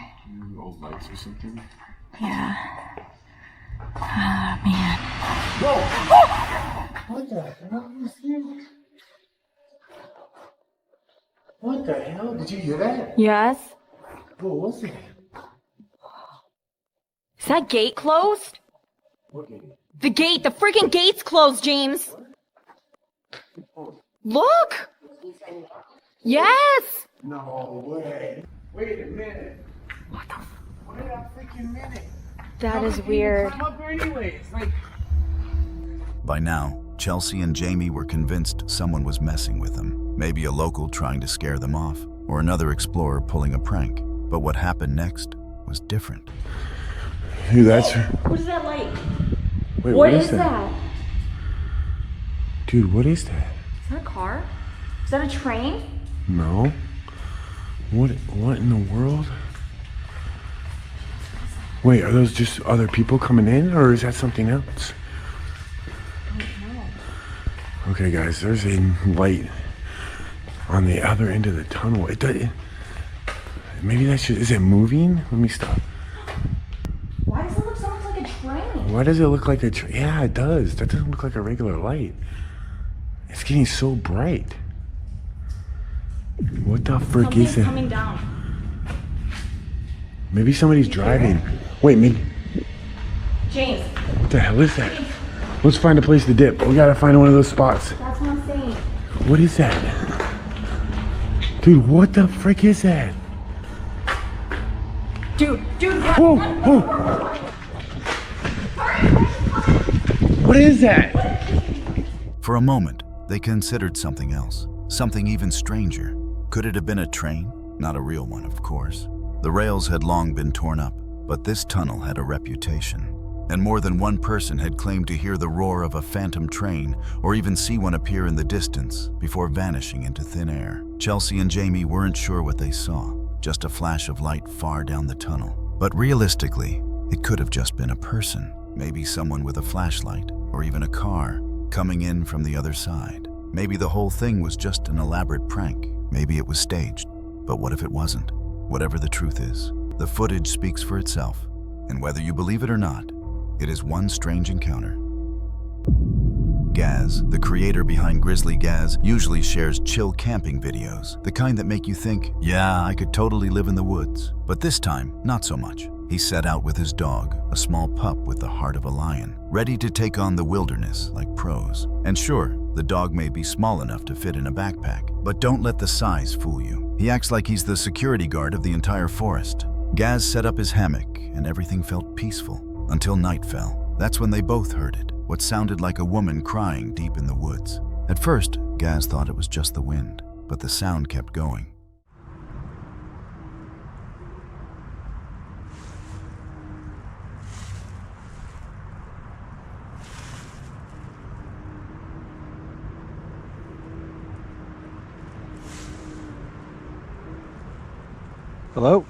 Old lights or something? Yeah. Ah, man. Whoa! What the hell was that? What the hell? Did you hear that? Yes? What was it? Is that gate closed? What gate? The gate! The freaking gate's closed, James! Look! Yes! No way. Wait a minute. What the? Wait a freaking minute. That is weird. Climb up there anyways. Like. By now, Chelsea and Jamie were convinced someone was messing with them. Maybe a local trying to scare them off, or another explorer pulling a prank. But what happened next was different. Dude, that's. What is that light? Wait, what is that? Dude, what is that? Is that a car? Is that a train? No. What in the world? Wait, are those just other people coming in, or is that something else? I don't know. Okay, guys, there's a light on the other end of the tunnel. Maybe that's just, is it moving? Let me stop. Why does it look so much like a train? Why does it look like a train? Yeah, it does. That doesn't look like a regular light. It's getting so bright. What the frick is it? Coming down. Maybe somebody's driving. Wait, maybe. James. What the hell is that? Let's find a place to dip. We gotta find one of those spots. That's what I'm saying. What is that? Dude, what the frick is that? Dude, whoa, whoa. What is that? For a moment, they considered something else, something even stranger. Could it have been a train? Not a real one, of course. The rails had long been torn up, but this tunnel had a reputation. And more than one person had claimed to hear the roar of a phantom train or even see one appear in the distance before vanishing into thin air. Chelsea and Jamie weren't sure what they saw, just a flash of light far down the tunnel. But realistically, it could have just been a person, maybe someone with a flashlight, or even a car, coming in from the other side. Maybe the whole thing was just an elaborate prank. Maybe it was staged. But what if it wasn't? Whatever the truth is, the footage speaks for itself. And whether you believe it or not, it is one strange encounter. Gaz, the creator behind Grizzly Gaz, usually shares chill camping videos, the kind that make you think, yeah, I could totally live in the woods. But this time, not so much. He set out with his dog, a small pup with the heart of a lion, ready to take on the wilderness like pros. And sure, the dog may be small enough to fit in a backpack, but don't let the size fool you. He acts like he's the security guard of the entire forest. Gaz set up his hammock, and everything felt peaceful, until night fell. That's when they both heard it, what sounded like a woman crying deep in the woods. At first, Gaz thought it was just the wind, but the sound kept going. Hello?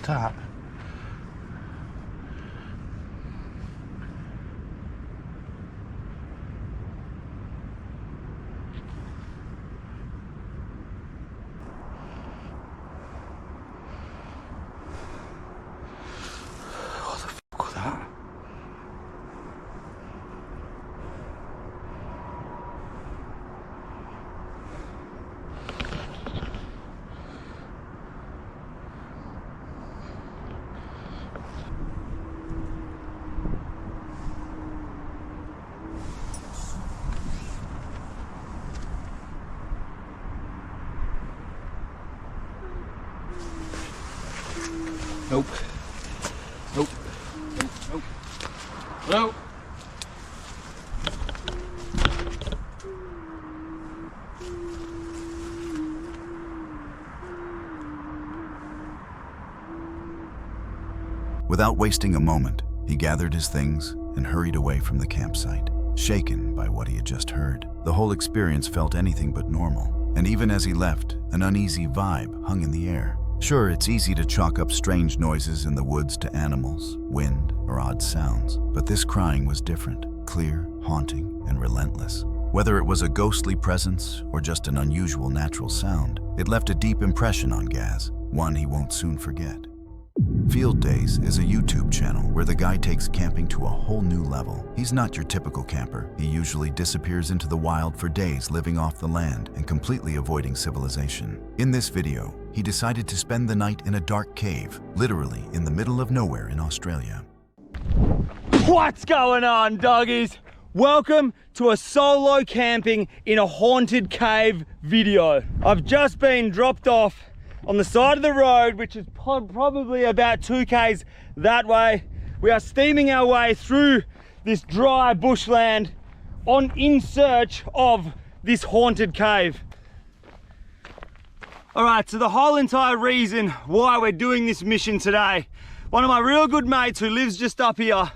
Top. What the fuck was that? Nope. Nope. Nope. Nope. Nope. Without wasting a moment, he gathered his things and hurried away from the campsite, shaken by what he had just heard. The whole experience felt anything but normal, and even as he left, an uneasy vibe hung in the air. Sure, it's easy to chalk up strange noises in the woods to animals, wind, or odd sounds, but this crying was different, clear, haunting, and relentless. Whether it was a ghostly presence or just an unusual natural sound, it left a deep impression on Gaz, one he won't soon forget. Field Days is a YouTube channel where the guy takes camping to a whole new level. He's not your typical camper. He usually disappears into the wild for days, living off the land and completely avoiding civilization. In this video, he decided to spend the night in a dark cave, literally in the middle of nowhere in Australia. What's going on, doggies? Welcome to a solo camping in a haunted cave video. I've just been dropped off on the side of the road, which is probably about 2 k's that way. We are steaming our way through this dry bushland in search of this haunted cave. All right, so the whole entire reason why we're doing this mission today, one of my real good mates who lives just up here,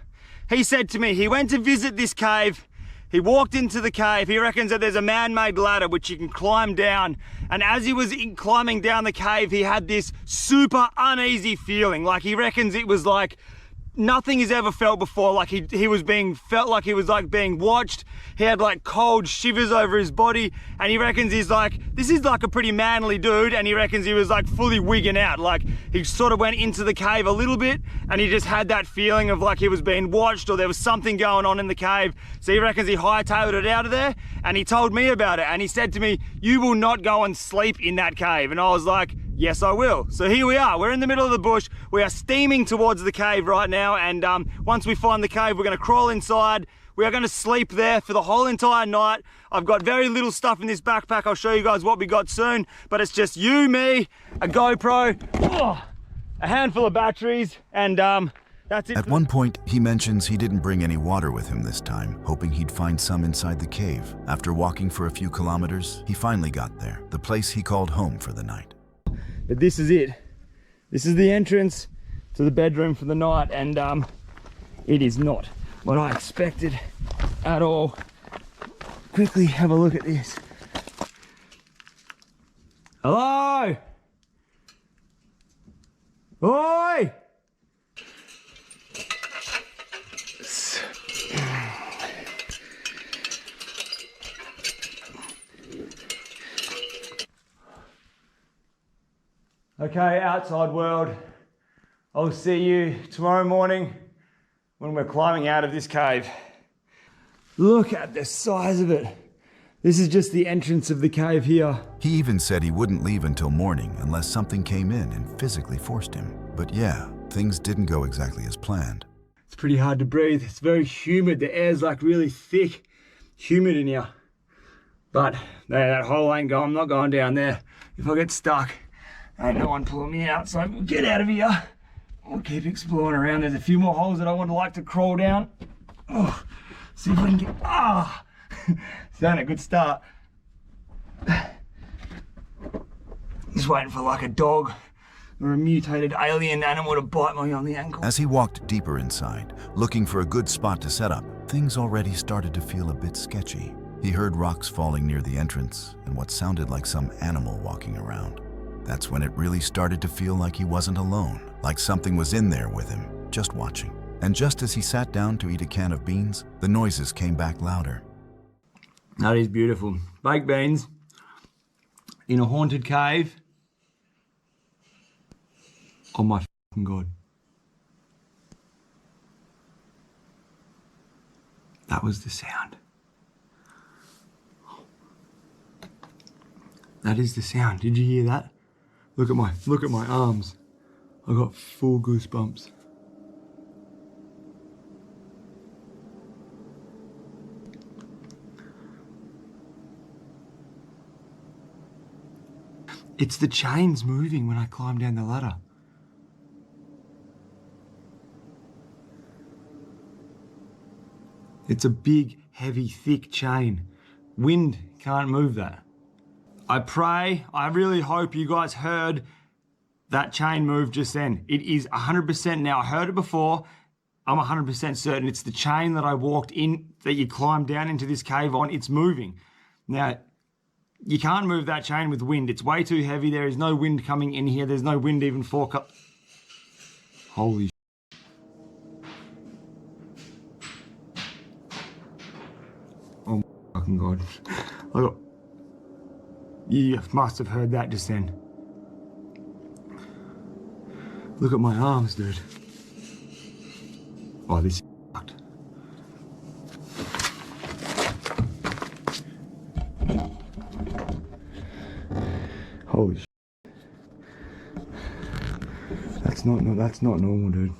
he said to me, he went to visit this cave. He walked into the cave. He reckons that there's a man-made ladder which you can climb down. And as he was climbing down the cave, he had this super uneasy feeling. Like, he reckons it was like nothing he's ever felt before. Like felt like he was like being watched. He had like cold shivers over his body, and he reckons he's like, this is like a pretty manly dude, and he reckons he was like fully wigging out. Like, he sort of went into the cave a little bit, and he just had that feeling of like he was being watched, or there was something going on in the cave. So he reckons he hightailed it out of there, and he told me about it, and he said to me, you will not go and sleep in that cave. And I was like, yes, I will. So here we are. We're in the middle of the bush. We are steaming towards the cave right now, and once we find the cave, we're going to crawl inside. We are going to sleep there for the whole entire night. I've got very little stuff in this backpack. I'll show you guys what we got soon, but it's just you, me, a GoPro, a handful of batteries, and that's it. At one point, he mentions he didn't bring any water with him this time, hoping he'd find some inside the cave. After walking for a few kilometers, he finally got there, the place he called home for the night. But this is it. This is the entrance to the bedroom for the night, and it is not what I expected at all. Quickly have a look at this. Hello? Oi! Okay, outside world, I'll see you tomorrow morning when we're climbing out of this cave. Look at the size of it. This is just the entrance of the cave here. He even said he wouldn't leave until morning unless something came in and physically forced him. But yeah, things didn't go exactly as planned. It's pretty hard to breathe. It's very humid. The air's like really thick, humid in here. But that hole ain't going. I'm not going down there. If I get stuck, ain't no one pulling me out. So we'll get out of here. We'll keep exploring around. There's a few more holes that I would like to crawl down. Oh, see if I can get, it's not a good start. Just waiting for like a dog or a mutated alien animal to bite me on the ankle. As he walked deeper inside, looking for a good spot to set up, things already started to feel a bit sketchy. He heard rocks falling near the entrance and what sounded like some animal walking around. That's when it really started to feel like he wasn't alone, like something was in there with him, just watching. And just as he sat down to eat a can of beans, the noises came back louder. That is beautiful. Baked beans in a haunted cave. Oh my fucking God. That was the sound. That is the sound. Did you hear that? Look at my arms. I got full goosebumps. It's the chains moving when I climb down the ladder. It's a big, heavy, thick chain. Wind can't move that. I pray, I really hope you guys heard that chain move just then. It is 100% now. I heard it before. I'm 100% certain it's the chain that I walked in, that you climbed down into this cave on. It's moving. Now, you can't move that chain with wind. It's way too heavy. There is no wind coming in here. There's no wind even for... Holy shit. Oh my fucking God. You must have heard that just then. Look at my arms, dude. Oh, this is fucked. Holy shit. That's not normal, dude.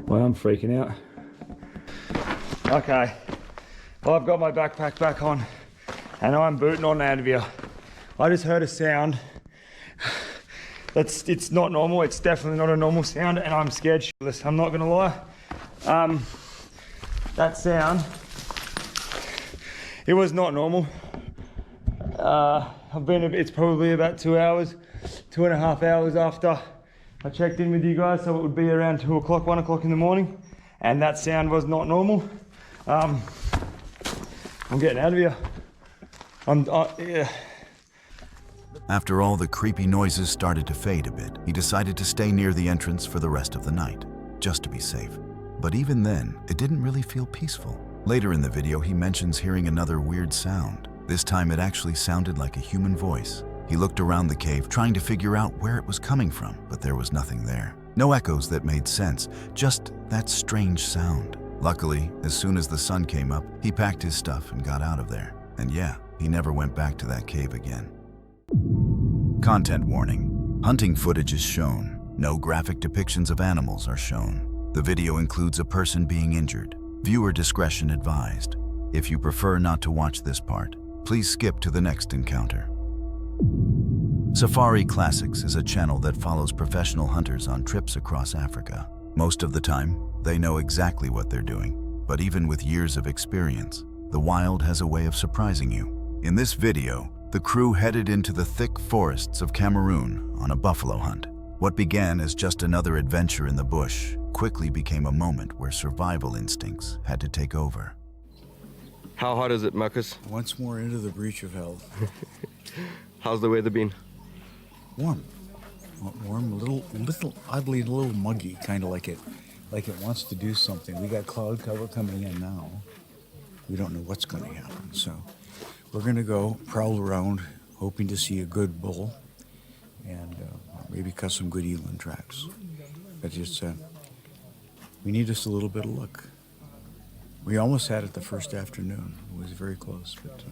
Well, I'm freaking out. Okay. Well, I've got my backpack back on and I'm booting on out of here. I just heard a sound. It's not normal. It's definitely not a normal sound and I'm scared shitless. I'm not gonna lie. That sound, it was not normal. It's probably about 2 hours, 2.5 hours after I checked in with you guys, so it would be around 2 o'clock, 1 o'clock in the morning, and that sound was not normal. I'm getting out of here. Yeah. After all the creepy noises started to fade a bit, he decided to stay near the entrance for the rest of the night, just to be safe. But even then, it didn't really feel peaceful. Later in the video, he mentions hearing another weird sound. This time it actually sounded like a human voice. He looked around the cave, trying to figure out where it was coming from, but there was nothing there. No echoes that made sense, just that strange sound. Luckily, as soon as the sun came up, he packed his stuff and got out of there. And yeah, he never went back to that cave again. Content warning. Hunting footage is shown. No graphic depictions of animals are shown. The video includes a person being injured. Viewer discretion advised. If you prefer not to watch this part, please skip to the next encounter. Safari Classics is a channel that follows professional hunters on trips across Africa. Most of the time, they know exactly what they're doing, but even with years of experience, the wild has a way of surprising you. In this video, the crew headed into the thick forests of Cameroon on a buffalo hunt. What began as just another adventure in the bush quickly became a moment where survival instincts had to take over. How hot is it, Marcus? Once more into the breach of hell. How's the weather been? Warm. Warm, a little, oddly, a little muggy, kind of like it wants to do something. We got cloud cover coming in now. We don't know what's going to happen, so we're going to go prowl around, hoping to see a good bull and maybe cut some good eland tracks. But it's we need just a little bit of luck. We almost had it the first afternoon. It was very close, but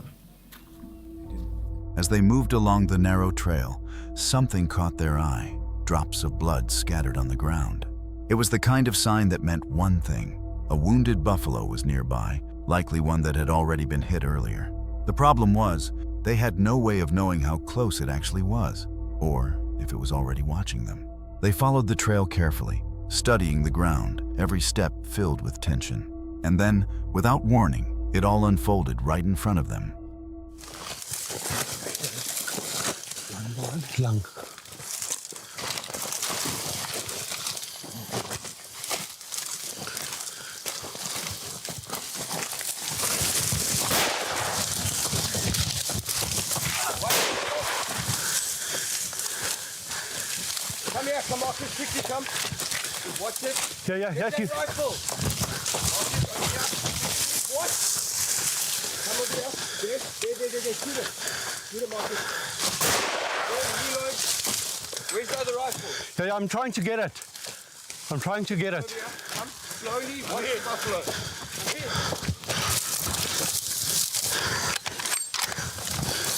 As they moved along the narrow trail, something caught their eye, drops of blood scattered on the ground. It was the kind of sign that meant one thing. A wounded buffalo was nearby, likely one that had already been hit earlier. The problem was, they had no way of knowing how close it actually was, or if it was already watching them. They followed the trail carefully, studying the ground, every step filled with tension. And then, without warning, it all unfolded right in front of them. Lang. Come here, come off this quickly, come. Watch it. Yeah, Get that you. rifle. What? Come over here. There. Shoot it. Shoot it, Marcus. There, reload. Where's the other rifle? Yeah, I'm trying to get it. I'm trying to get it. Over here. Come slowly. Watch the buffalo.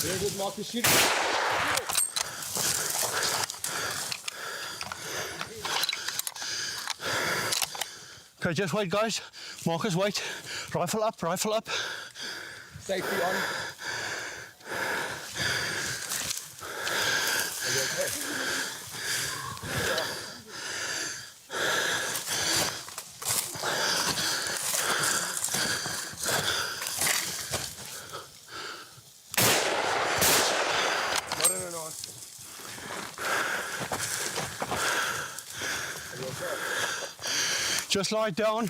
Very good, Marcus. Shoot it. Okay, just wait, guys. Marcus, wait. Rifle up, rifle up. Safety on. Are you okay? Not in an arsenal. Are you okay? Just lie down.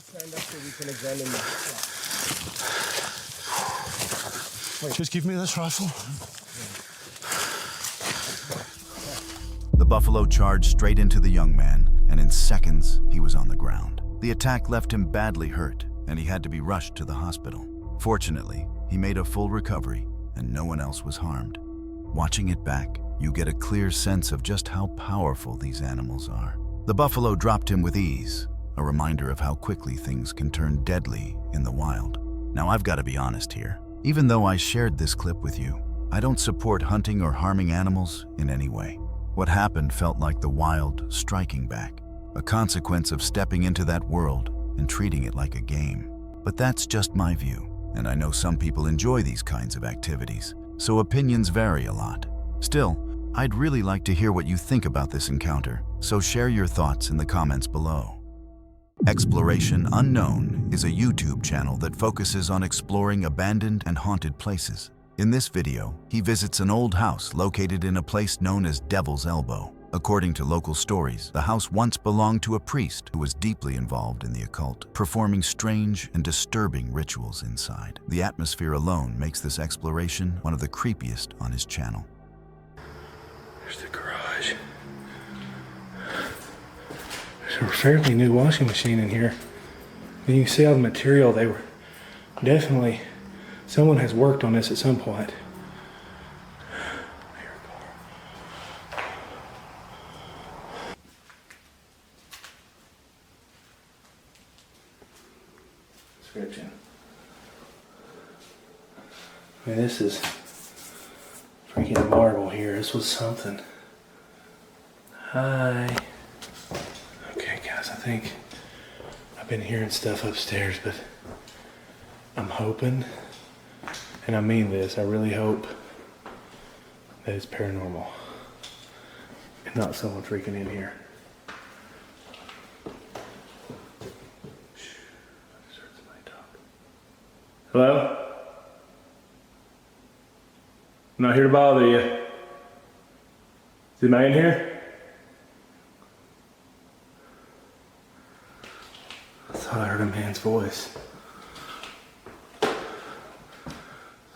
Stand up so we can examine that. Just give me this rifle. The buffalo charged straight into the young man, and in seconds, he was on the ground. The attack left him badly hurt, and he had to be rushed to the hospital. Fortunately, he made a full recovery, and no one else was harmed. Watching it back, you get a clear sense of just how powerful these animals are. The buffalo dropped him with ease, a reminder of how quickly things can turn deadly in the wild. Now, I've got to be honest here. Even though I shared this clip with you, I don't support hunting or harming animals in any way. What happened felt like the wild striking back, a consequence of stepping into that world and treating it like a game. But that's just my view, and I know some people enjoy these kinds of activities, so opinions vary a lot. Still, I'd really like to hear what you think about this encounter, so share your thoughts in the comments below. Exploration Unknown is a YouTube channel that focuses on exploring abandoned and haunted places. In this video, he visits an old house located in a place known as Devil's Elbow. According to local stories, the house once belonged to a priest who was deeply involved in the occult, performing strange and disturbing rituals inside. The atmosphere alone makes this exploration one of the creepiest on his channel. There's the garage. There's a fairly new washing machine in here. And you can see all the material. They were definitely, someone has worked on this at some point. Description. I mean, this is freaking marble here. This was something. Hi. Okay, guys, I think I've been hearing stuff upstairs, but I'm hoping, and I mean this, I really hope that it's paranormal and not someone freaking in here. Hello? I'm not here to bother you. Is anybody in here? I thought I heard a man's voice. When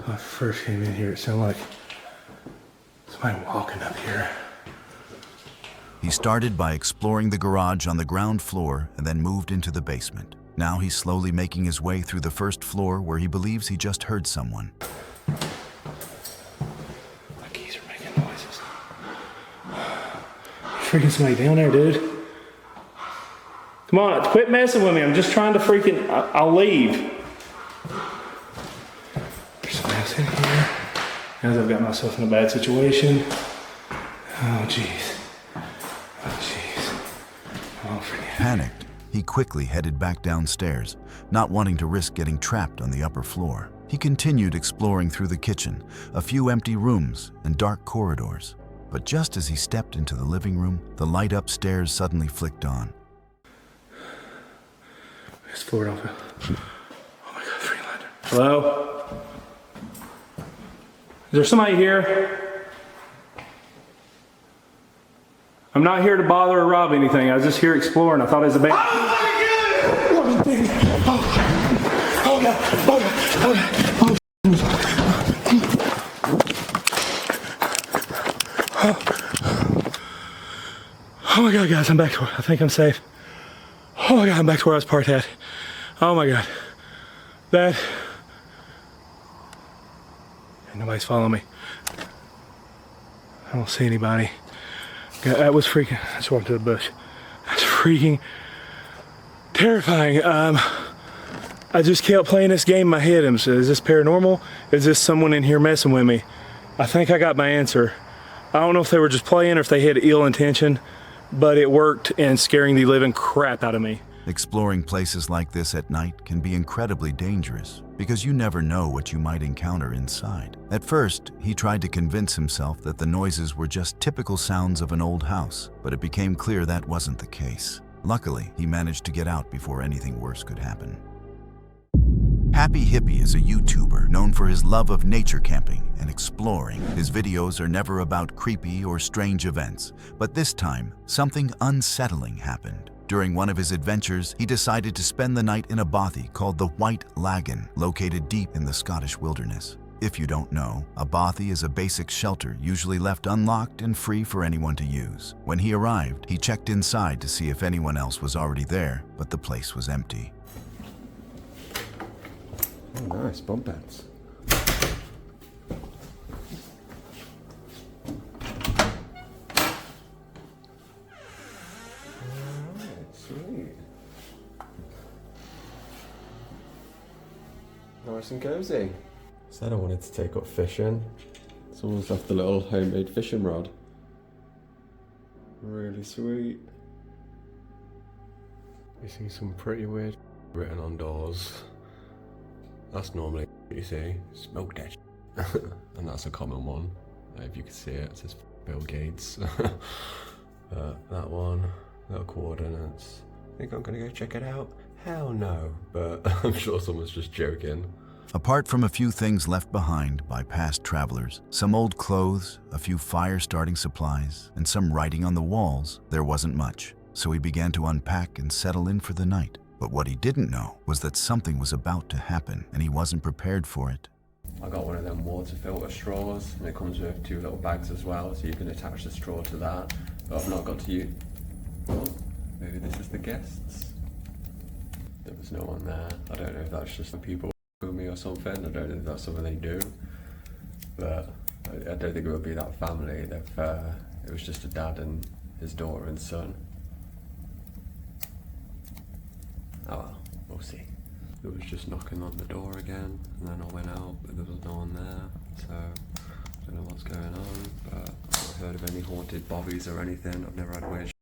I first came in here, it sounded like somebody walking up here. He started by exploring the garage on the ground floor and then moved into the basement. Now he's slowly making his way through the first floor where he believes he just heard someone. My keys are making noises. Freaking somebody down there, dude. Come on, quit messing with me. I'm just trying to freaking, I'll leave. There's somebody else in here. As I've got myself in a bad situation. Oh, jeez. Oh, jeez. Oh, freaking. Panicked, he quickly headed back downstairs, not wanting to risk getting trapped on the upper floor. He continued exploring through the kitchen, a few empty rooms and dark corridors. But just as he stepped into the living room, the light upstairs suddenly flicked on. It's floor open. Oh my God, 3 lantern. Hello? Is there somebody here? I'm not here to bother or rob anything. I was just here exploring. I thought it was a band. Oh God. Oh my God, guys, I'm back to where I think I'm safe. Oh my God, I'm back to where I was parked at. Oh my God. And nobody's following me. I don't see anybody. God, that was freaking, I just walked to the bush. That's freaking terrifying. I just kept playing this game in my head. Is this paranormal? Is this someone in here messing with me? I think I got my answer. I don't know if they were just playing or if they had ill intention, but it worked in scaring the living crap out of me. Exploring places like this at night can be incredibly dangerous because you never know what you might encounter inside. At first, he tried to convince himself that the noises were just typical sounds of an old house, but it became clear that wasn't the case. Luckily, he managed to get out before anything worse could happen. Happy Hippie is a YouTuber known for his love of nature camping and exploring. His videos are never about creepy or strange events, but this time, something unsettling happened. During one of his adventures, he decided to spend the night in a bothy called the White Lagan, located deep in the Scottish wilderness. If you don't know, a bothy is a basic shelter usually left unlocked and free for anyone to use. When he arrived, he checked inside to see if anyone else was already there, but the place was empty. Oh, nice, bump beds. Sweet. Nice and cozy. Said I wanted to take up fishing. Someone's left a little homemade fishing rod. Really sweet. You see some pretty weird written on doors. That's normally what you see. Smoke that shit. And that's a common one. If you can see it, it says Bill Gates. That one, little coordinates. Think I'm gonna go check it out? Hell no. But I'm sure someone's just joking. Apart from a few things left behind by past travelers, some old clothes, a few fire-starting supplies, and some writing on the walls, there wasn't much. So he began to unpack and settle in for the night. But what he didn't know was that something was about to happen, and he wasn't prepared for it. I got one of them water filter straws, and it comes with 2 little bags as well, so you can attach the straw to that. But I've not got to use. Oh, maybe this is the guests. There was no one there. I don't know if that's just the people with me or something. I don't know if that's something they do. But I don't think it would be that family. It was just a dad and his daughter and son. Oh well, we'll see. It was just knocking on the door again, and then I went out, but there was no one there, so I don't know what's going on, but I've not heard of any haunted bobbies or anything. I've never had weird shit.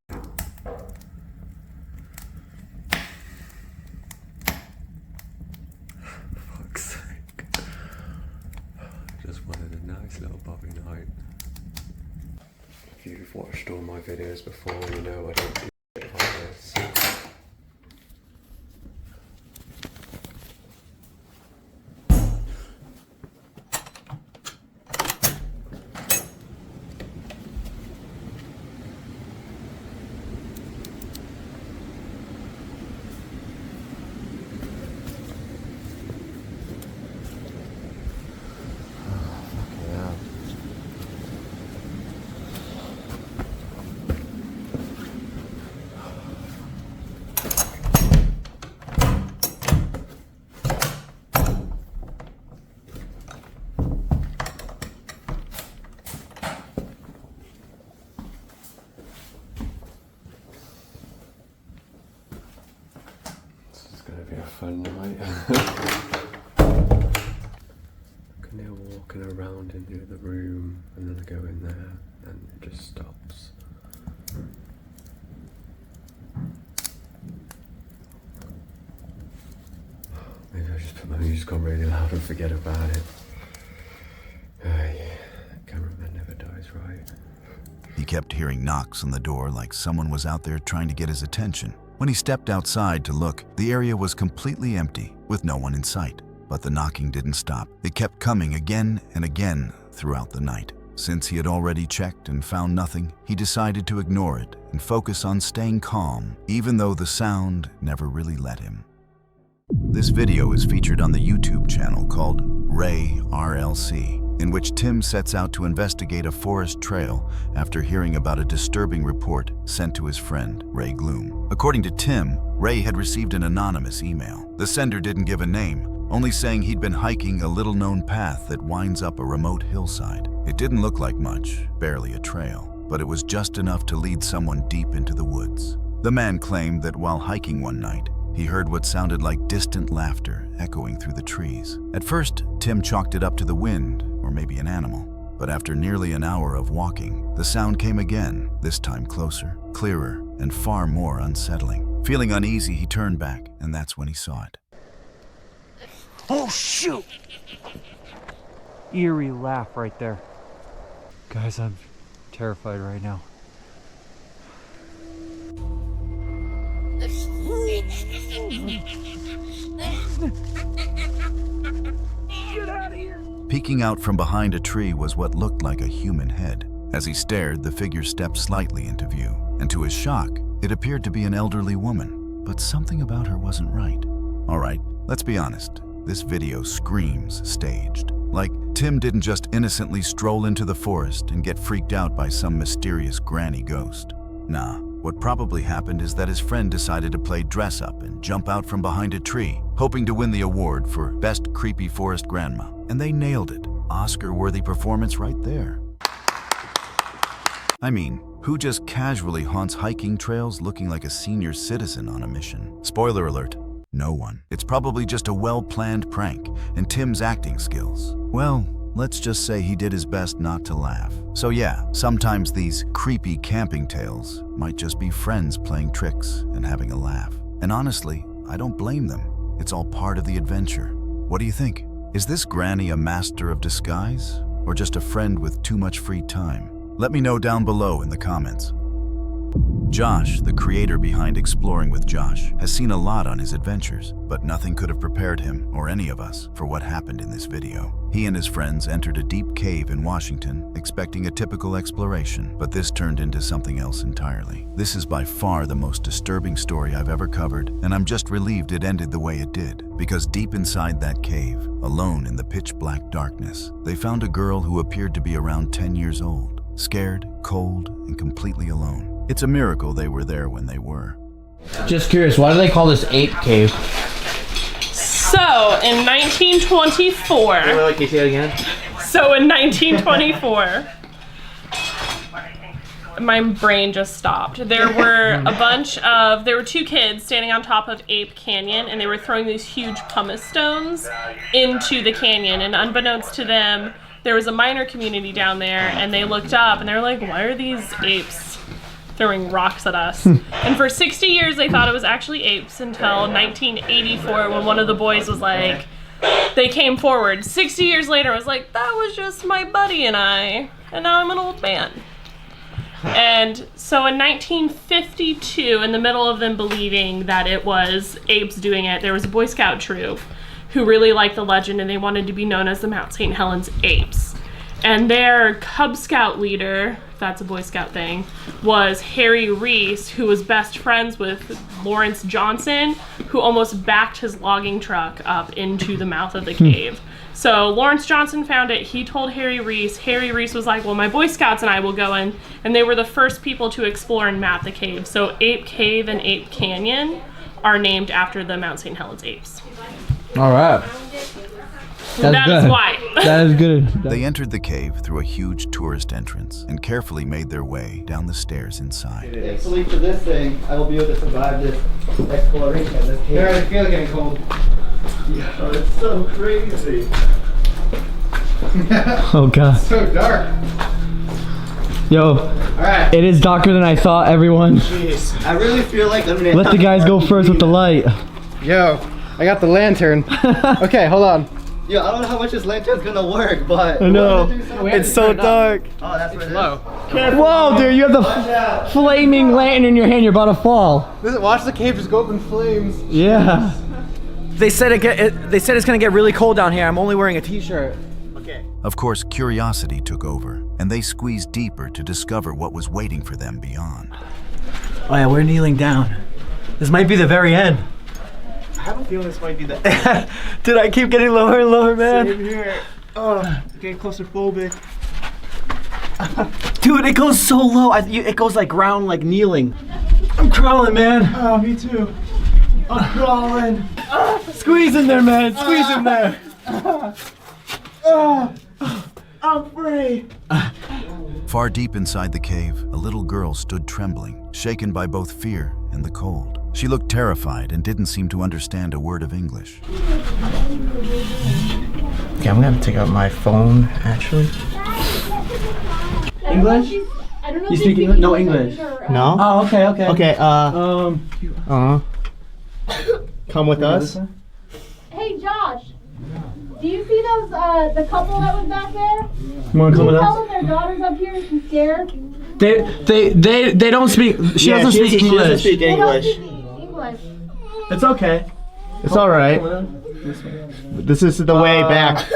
If you've watched all my videos before, you know I don't do shit like this. Fun night. Can hear walking around into the room and then I go in there and it just stops. Maybe I just put my music on really loud and forget about it. Cameraman never dies, right? He kept hearing knocks on the door like someone was out there trying to get his attention. When he stepped outside to look, the area was completely empty, with no one in sight. But the knocking didn't stop. It kept coming again and again throughout the night. Since he had already checked and found nothing, he decided to ignore it and focus on staying calm, even though the sound never really let him. This video is featured on the YouTube channel called Ray RLC, in which Tim sets out to investigate a forest trail after hearing about a disturbing report sent to his friend, Ray Gloom. According to Tim, Ray had received an anonymous email. The sender didn't give a name, only saying he'd been hiking a little-known path that winds up a remote hillside. It didn't look like much, barely a trail, but it was just enough to lead someone deep into the woods. The man claimed that while hiking one night, he heard what sounded like distant laughter echoing through the trees. At first, Tim chalked it up to the wind, or maybe an animal. But after nearly an hour of walking, the sound came again, this time closer, clearer, and far more unsettling. Feeling uneasy, he turned back, and that's when he saw it. Oh, shoot! Eerie laugh right there. Guys, I'm terrified right now. Get out of here! Peeking out from behind a tree was what looked like a human head. As he stared, the figure stepped slightly into view, and to his shock, it appeared to be an elderly woman. But something about her wasn't right. All right, let's be honest. This video screams staged. Like, Tim didn't just innocently stroll into the forest and get freaked out by some mysterious granny ghost. Nah, what probably happened is that his friend decided to play dress up and jump out from behind a tree, hoping to win the award for Best Creepy Forest Grandma. And they nailed it. Oscar-worthy performance right there. I mean, who just casually haunts hiking trails looking like a senior citizen on a mission? Spoiler alert, no one. It's probably just a well-planned prank, and Tim's acting skills, well, let's just say he did his best not to laugh. So yeah, sometimes these creepy camping tales might just be friends playing tricks and having a laugh. And honestly, I don't blame them. It's all part of the adventure. What do you think? Is this granny a master of disguise, or just a friend with too much free time? Let me know down below in the comments. Josh, the creator behind Exploring with Josh, has seen a lot on his adventures, but nothing could have prepared him, or any of us, for what happened in this video. He and his friends entered a deep cave in Washington, expecting a typical exploration, but this turned into something else entirely. This is by far the most disturbing story I've ever covered, and I'm just relieved it ended the way it did, because deep inside that cave, alone in the pitch-black darkness, they found a girl who appeared to be around 10 years old, scared, cold, and completely alone. It's a miracle they were there when they were. Just curious, why do they call this Ape Cave? So, in 1924... Wait, can you say it again? So, in 1924... My brain just stopped. There were there were two kids standing on top of Ape Canyon, and they were throwing these huge pumice stones into the canyon, and unbeknownst to them, there was a miner community down there, and they looked up, and they were like, why are these apes throwing rocks at us? And for 60 years they thought it was actually apes until 1984 when one of the boys was like, they came forward 60 years later, was like, that was just my buddy and I, and now I'm an old man. And so in 1952, in the middle of them believing that it was apes doing it, there was a Boy Scout troop who really liked the legend and they wanted to be known as the Mount St. Helens Apes. And their Cub Scout leader, if that's a Boy Scout thing, was Harry Reese, who was best friends with Lawrence Johnson, who almost backed his logging truck up into the mouth of the cave. So Lawrence Johnson found it, he told Harry Reese. Harry Reese was like, well, my Boy Scouts and I will go in. And they were the first people to explore and map the cave. So Ape Cave and Ape Canyon are named after the Mount St. Helens Apes. All right. That is why. That is good. They entered the cave through a huge tourist entrance and carefully made their way down the stairs inside. Thankfully for this thing, I will be able to survive this exploration. This cave. Here, I feel it getting cold. Yeah, it's so crazy. Oh god. So dark. Yo. Alright. It is darker than I thought, everyone. Jeez. I really feel like I'm gonna Let the guys go first with the light. Yo, I got the lantern. Okay, hold on. Yo, I don't know how much this lantern's gonna work, but I know. It's so dark. Oh, that's where it is. Low. Whoa, dude, you have the flaming lantern in your hand. You're about to fall. Watch the cave just go up in flames. Yeah. They said it's gonna get really cold down here. I'm only wearing a t-shirt. Okay. Of course, curiosity took over, and they squeezed deeper to discover what was waiting for them beyond. Oh yeah, we're kneeling down. This might be the very end. I have a feeling this might be the Dude, I keep getting lower and lower, man. Same here. Oh, getting claustrophobic. Dude, it goes so low. It goes like ground, like kneeling. I'm crawling, man. Oh, me too. I'm crawling. Squeeze in there, man. Squeeze in there. I'm free. Far deep inside the cave, a little girl stood trembling, shaken by both fear and the cold. She looked terrified and didn't seem to understand a word of English. Okay, I'm gonna take out my phone, actually. English? I don't know You speak English? No English. No? Oh, okay, okay. Okay, come with us. Hey, Josh. Do you see those, the couple that was back there? You wanna come with Tell us? them their daughter's up here and she's scared. They don't speak. She doesn't speak English. She doesn't speak They don't English. speak English. It's okay. It's all right. This is the way back.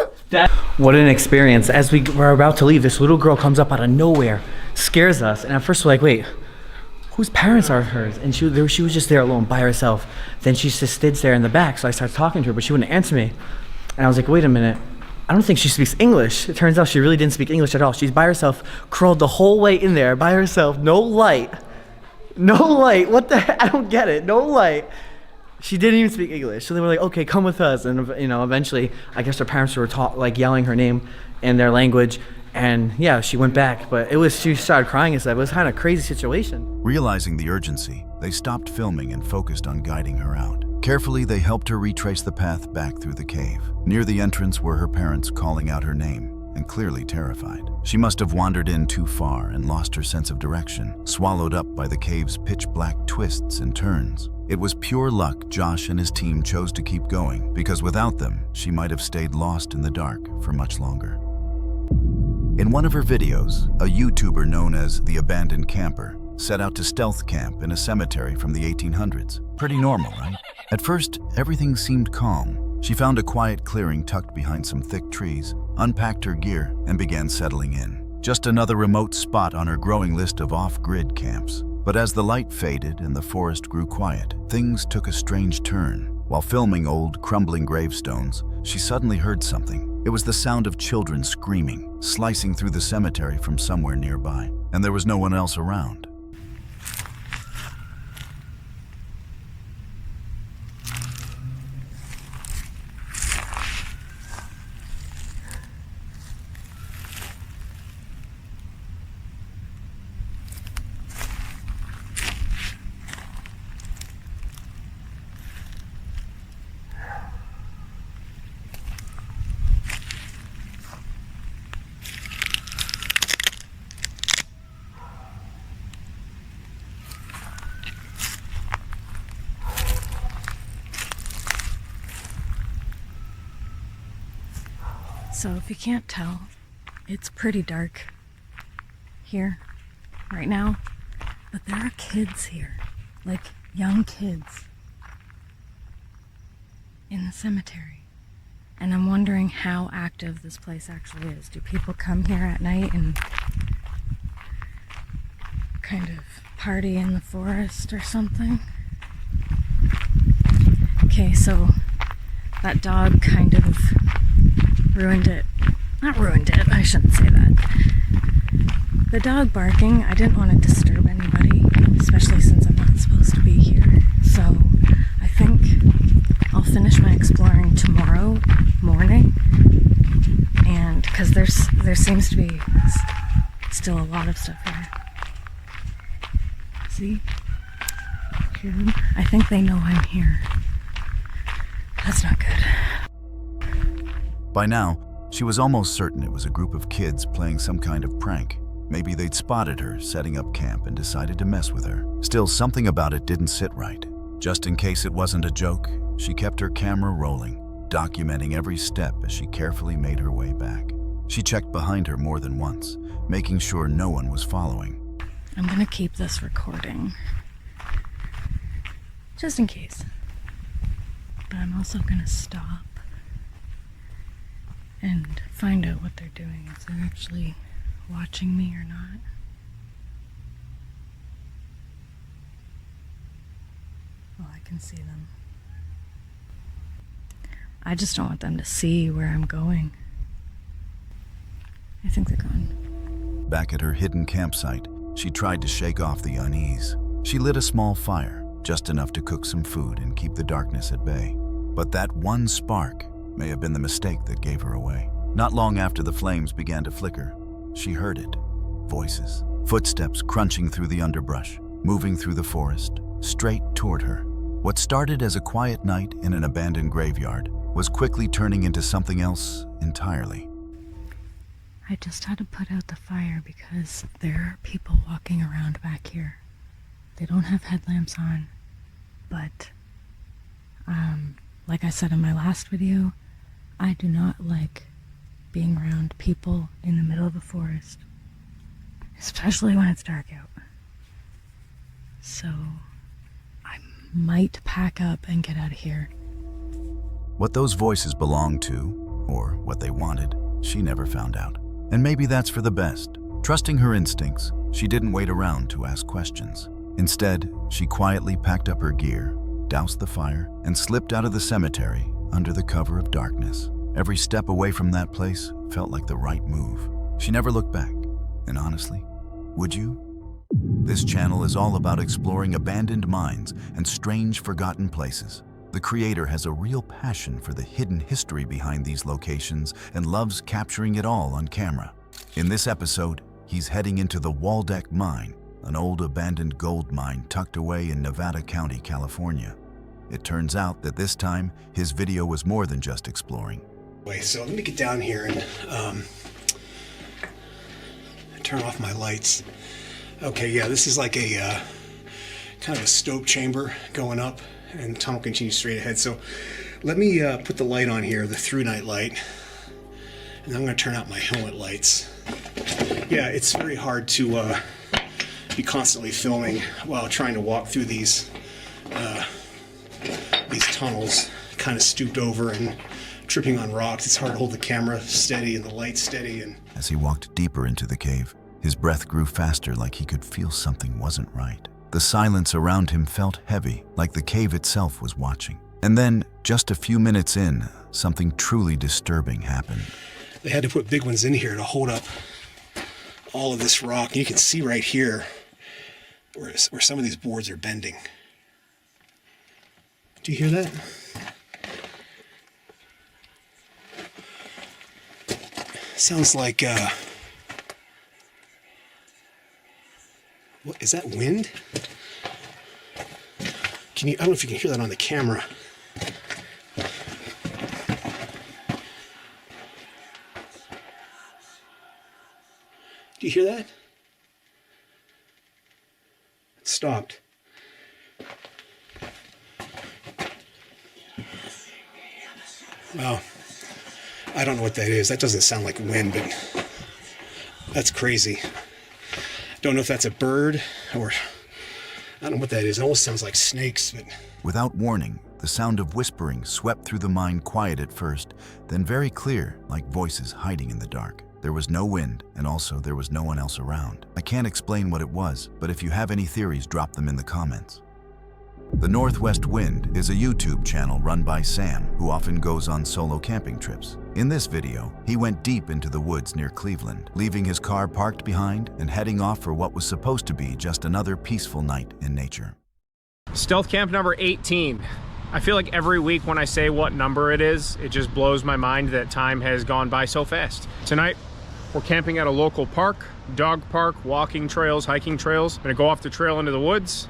What an experience. As we were about to leave, this little girl comes up out of nowhere, scares us, and at first we're like, wait, whose parents are hers? And she was just there alone by herself. Then she just stood there in the back, so I started talking to her, but she wouldn't answer me. And I was like, wait a minute, I don't think she speaks English. It turns out she really didn't speak English at all. She's by herself, crawled the whole way in there by herself, no light. No light, what the heck? I don't get it, no light. She didn't even speak English. So they were like, okay, come with us. And eventually, I guess her parents were yelling her name in their language. And yeah, she went back, but she started crying and stuff. It was kind of a crazy situation. Realizing the urgency, they stopped filming and focused on guiding her out. Carefully, they helped her retrace the path back through the cave. Near the entrance were her parents calling out her name, and clearly terrified. She must have wandered in too far and lost her sense of direction, swallowed up by the cave's pitch-black twists and turns. It was pure luck Josh and his team chose to keep going, because without them, she might have stayed lost in the dark for much longer. In one of her videos, a YouTuber known as The Abandoned Camper set out to stealth camp in a cemetery from the 1800s. Pretty normal, right? At first, everything seemed calm. She found a quiet clearing tucked behind some thick trees, unpacked her gear, and began settling in. Just another remote spot on her growing list of off-grid camps. But as the light faded and the forest grew quiet, things took a strange turn. While filming old, crumbling gravestones, she suddenly heard something. It was the sound of children screaming, slicing through the cemetery from somewhere nearby, and there was no one else around. So if you can't tell, it's pretty dark here. right now, but there are kids here, like young kids in the cemetery. And I'm wondering how active this place actually is. Do people come here at night and kind of party in the forest or something? Okay, so that dog kind of ruined it. Not ruined it, I shouldn't say that. The dog barking, I didn't want to disturb anybody, especially since I'm not supposed to be here. So I think I'll finish my exploring tomorrow morning. And because there seems to be still a lot of stuff here. See? Hear them? I think they know I'm here. That's not good. By now, she was almost certain it was a group of kids playing some kind of prank. Maybe they'd spotted her setting up camp and decided to mess with her. Still, something about it didn't sit right. Just in case it wasn't a joke, she kept her camera rolling, documenting every step as she carefully made her way back. She checked behind her more than once, making sure no one was following. I'm gonna keep this recording, just in case. But I'm also gonna stop and find out what they're doing, if they're actually watching me or not. Well, I can see them. I just don't want them to see where I'm going. I think they're gone. Back at her hidden campsite, she tried to shake off the unease. She lit a small fire, just enough to cook some food and keep the darkness at bay. But that one spark may have been the mistake that gave her away. Not long after the flames began to flicker, she heard it. Voices, footsteps crunching through the underbrush, moving through the forest, straight toward her. What started as a quiet night in an abandoned graveyard was quickly turning into something else entirely. I just had to put out the fire because there are people walking around back here. They don't have headlamps on, but like I said in my last video, I do not like being around people in the middle of a forest, especially when it's dark out. So I might pack up and get out of here. What those voices belonged to, or what they wanted, she never found out. And maybe that's for the best. Trusting her instincts, she didn't wait around to ask questions. Instead, she quietly packed up her gear, doused the fire, and slipped out of the cemetery under the cover of darkness. Every step away from that place felt like the right move. She never looked back. And honestly, would you? This channel is all about exploring abandoned mines and strange forgotten places. The creator has a real passion for the hidden history behind these locations and loves capturing it all on camera. In this episode, he's heading into the Waldeck Mine, an old abandoned gold mine tucked away in Nevada County, California. It turns out that this time, his video was more than just exploring. Wait, so let me get down here and turn off my lights. Okay, yeah, this is like a kind of a stope chamber going up, and the tunnel continues straight ahead. So let me put the light on here, the through night light, and I'm going to turn out my helmet lights. Yeah, it's very hard to be constantly filming while trying to walk through these tunnels, kind of stooped over and tripping on rocks. It's hard to hold the camera steady and the light steady. And as he walked deeper into the cave, his breath grew faster, like he could feel something wasn't right. The silence around him felt heavy, like the cave itself was watching. And then, just a few minutes in, something truly disturbing happened. They had to put big ones in here to hold up all of this rock. You can see right here where some of these boards are bending. Do you hear that? Sounds like, what, is that wind? I don't know if you can hear that on the camera. Do you hear that? It stopped. Well, I don't know what that is. That doesn't sound like wind, but that's crazy. Don't know if that's a bird or I don't know what that is. It almost sounds like snakes, but... Without warning, the sound of whispering swept through the mind, quiet at first, then very clear, like voices hiding in the dark. There was no wind, and also there was no one else around. I can't explain what it was, but if you have any theories, drop them in the comments. The Northwest Wind is a YouTube channel run by Sam, who often goes on solo camping trips. In this video, he went deep into the woods near Cleveland, leaving his car parked behind and heading off for what was supposed to be just another peaceful night in nature. Stealth camp number 18. I feel like every week when I say what number it is, it just blows my mind that time has gone by so fast. Tonight, we're camping at a local park, dog park, walking trails, hiking trails. I'm gonna go off the trail into the woods.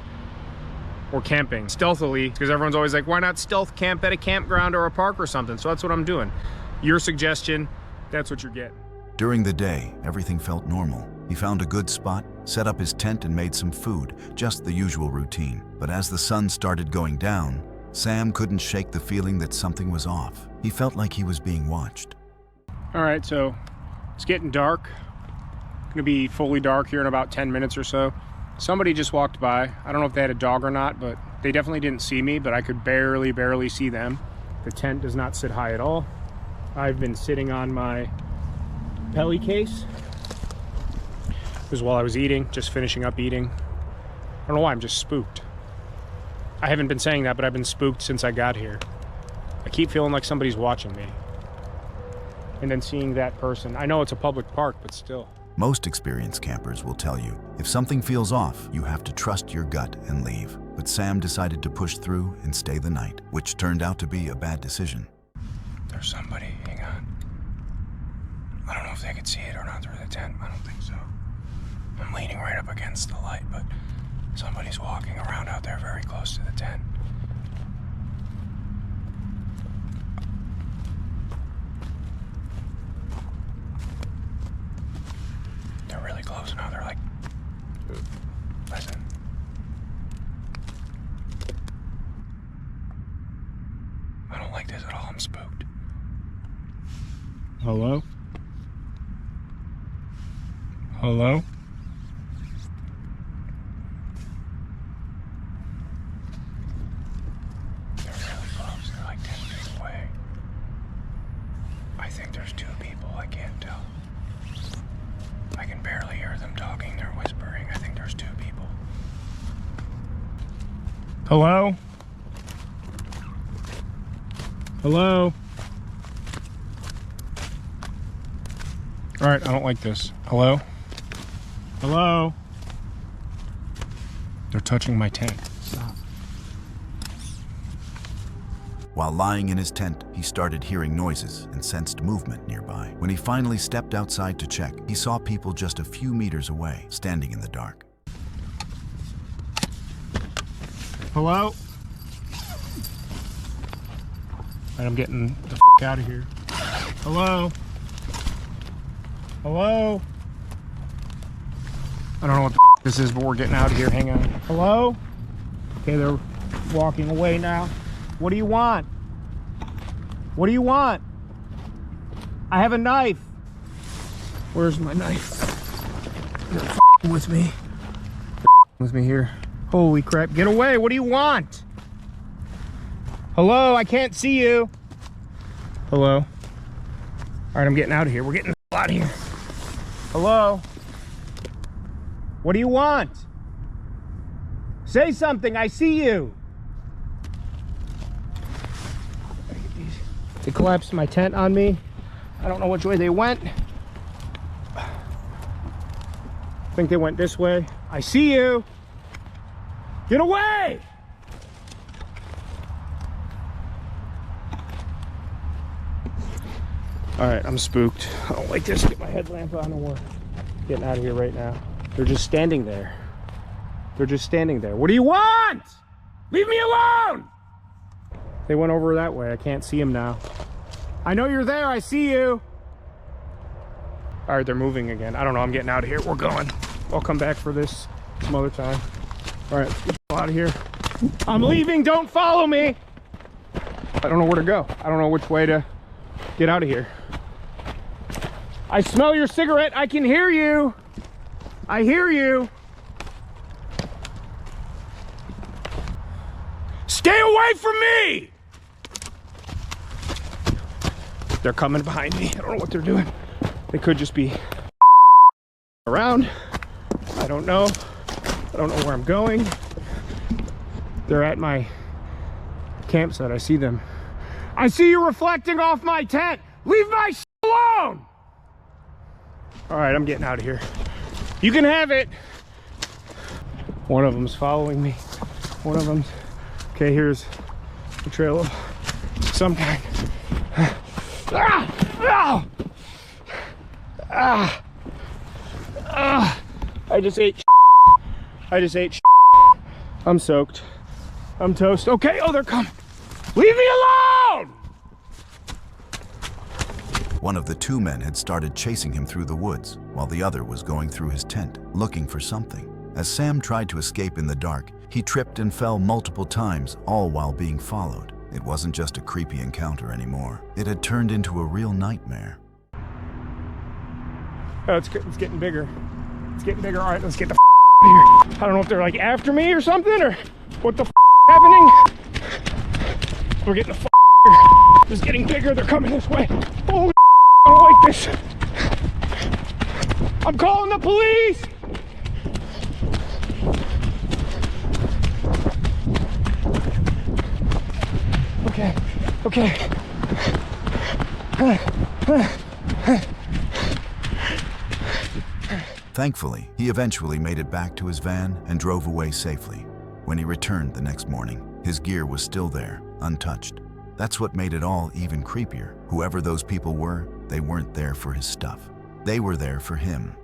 We're camping stealthily because everyone's always like, why not stealth camp at a campground or a park or something? So that's what I'm doing. Your suggestion, that's what you're getting. During the day, everything felt normal. He found a good spot, set up his tent and made some food, just the usual routine. But as the sun started going down, Sam couldn't shake the feeling that something was off. He felt like he was being watched. All right, so it's getting dark. Gonna be fully dark here in about 10 minutes or so. Somebody just walked by. I don't know if they had a dog or not, but they definitely didn't see me, but I could barely see them. The tent does not sit high at all. I've been sitting on my belly case. This was while I was eating, just finishing up eating. I don't know why, I'm just spooked. I haven't been saying that, but I've been spooked since I got here. I keep feeling like somebody's watching me. And then seeing that person. I know it's a public park, but still. Most experienced campers will tell you, if something feels off, you have to trust your gut and leave. But Sam decided to push through and stay the night, which turned out to be a bad decision. There's somebody, hang on. I don't know if they could see it or not through the tent. I don't think so. I'm leaning right up against the light, but somebody's walking around out there very close to the tent. They're really close now. They're like, listen. I don't like this at all. I'm spooked. Hello? Hello? They're really close. They're like 10 feet away. I think there's two people. I can't tell. I can barely hear them talking. They're whispering. I think there's two people. Hello? Hello? All right, I don't like this. Hello? Hello? They're touching my tent. Stop. While lying in his tent, he started hearing noises and sensed movement nearby. When he finally stepped outside to check, he saw people just a few meters away, standing in the dark. Hello? Right, I'm getting the f out of here. Hello? Hello? I don't know what the f this is, but we're getting out of here. Hang on. Hello? Okay, they're walking away now. What do you want? What do you want? I have a knife. Where's my knife? They're f***ing with me. They're f***ing with me here. Holy crap, get away. What do you want? Hello, I can't see you. Hello? All right, I'm getting out of here. We're getting out of here. Hello? What do you want? Say something, I see you. They collapsed my tent on me. I don't know which way they went. I think they went this way. I see you. Get away! All right, I'm spooked. I don't like this. Get my headlamp on and we're getting out of here right now. They're just standing there. They're just standing there. What do you want? Leave me alone! They went over that way. I can't see them now. I know you're there. I see you. All right, they're moving again. I don't know. I'm getting out of here. We're going. I'll come back for this some other time. All right, let's get out of here. I'm leaving. Don't follow me. I don't know where to go. I don't know which way to get out of here. I smell your cigarette. I can hear you. I hear you. Stay away from me! They're coming behind me. I don't know what they're doing. They could just be around. I don't know. I don't know where I'm going. They're at my campsite. I see them. I see you reflecting off my tent. Leave my alone! All right, I'm getting out of here. You can have it. One of them's following me. One of them's... Okay, here's a trail of some kind. I just ate. I'm soaked. I'm toast. Okay, oh, they're coming. Leave me alone! One of the two men had started chasing him through the woods, while the other was going through his tent, looking for something. As Sam tried to escape in the dark, he tripped and fell multiple times, all while being followed. It wasn't just a creepy encounter anymore. It had turned into a real nightmare. Oh, it's getting bigger. It's getting bigger. All right, let's get the out of here. I don't know if they're like after me or something, or what the happening. We're getting the here. It's getting bigger. They're coming this way. Holy I don't like this. I'm calling the police. Okay, okay. Thankfully, he eventually made it back to his van and drove away safely. When he returned the next morning, his gear was still there, untouched. That's what made it all even creepier. Whoever those people were, they weren't there for his stuff. They were there for him.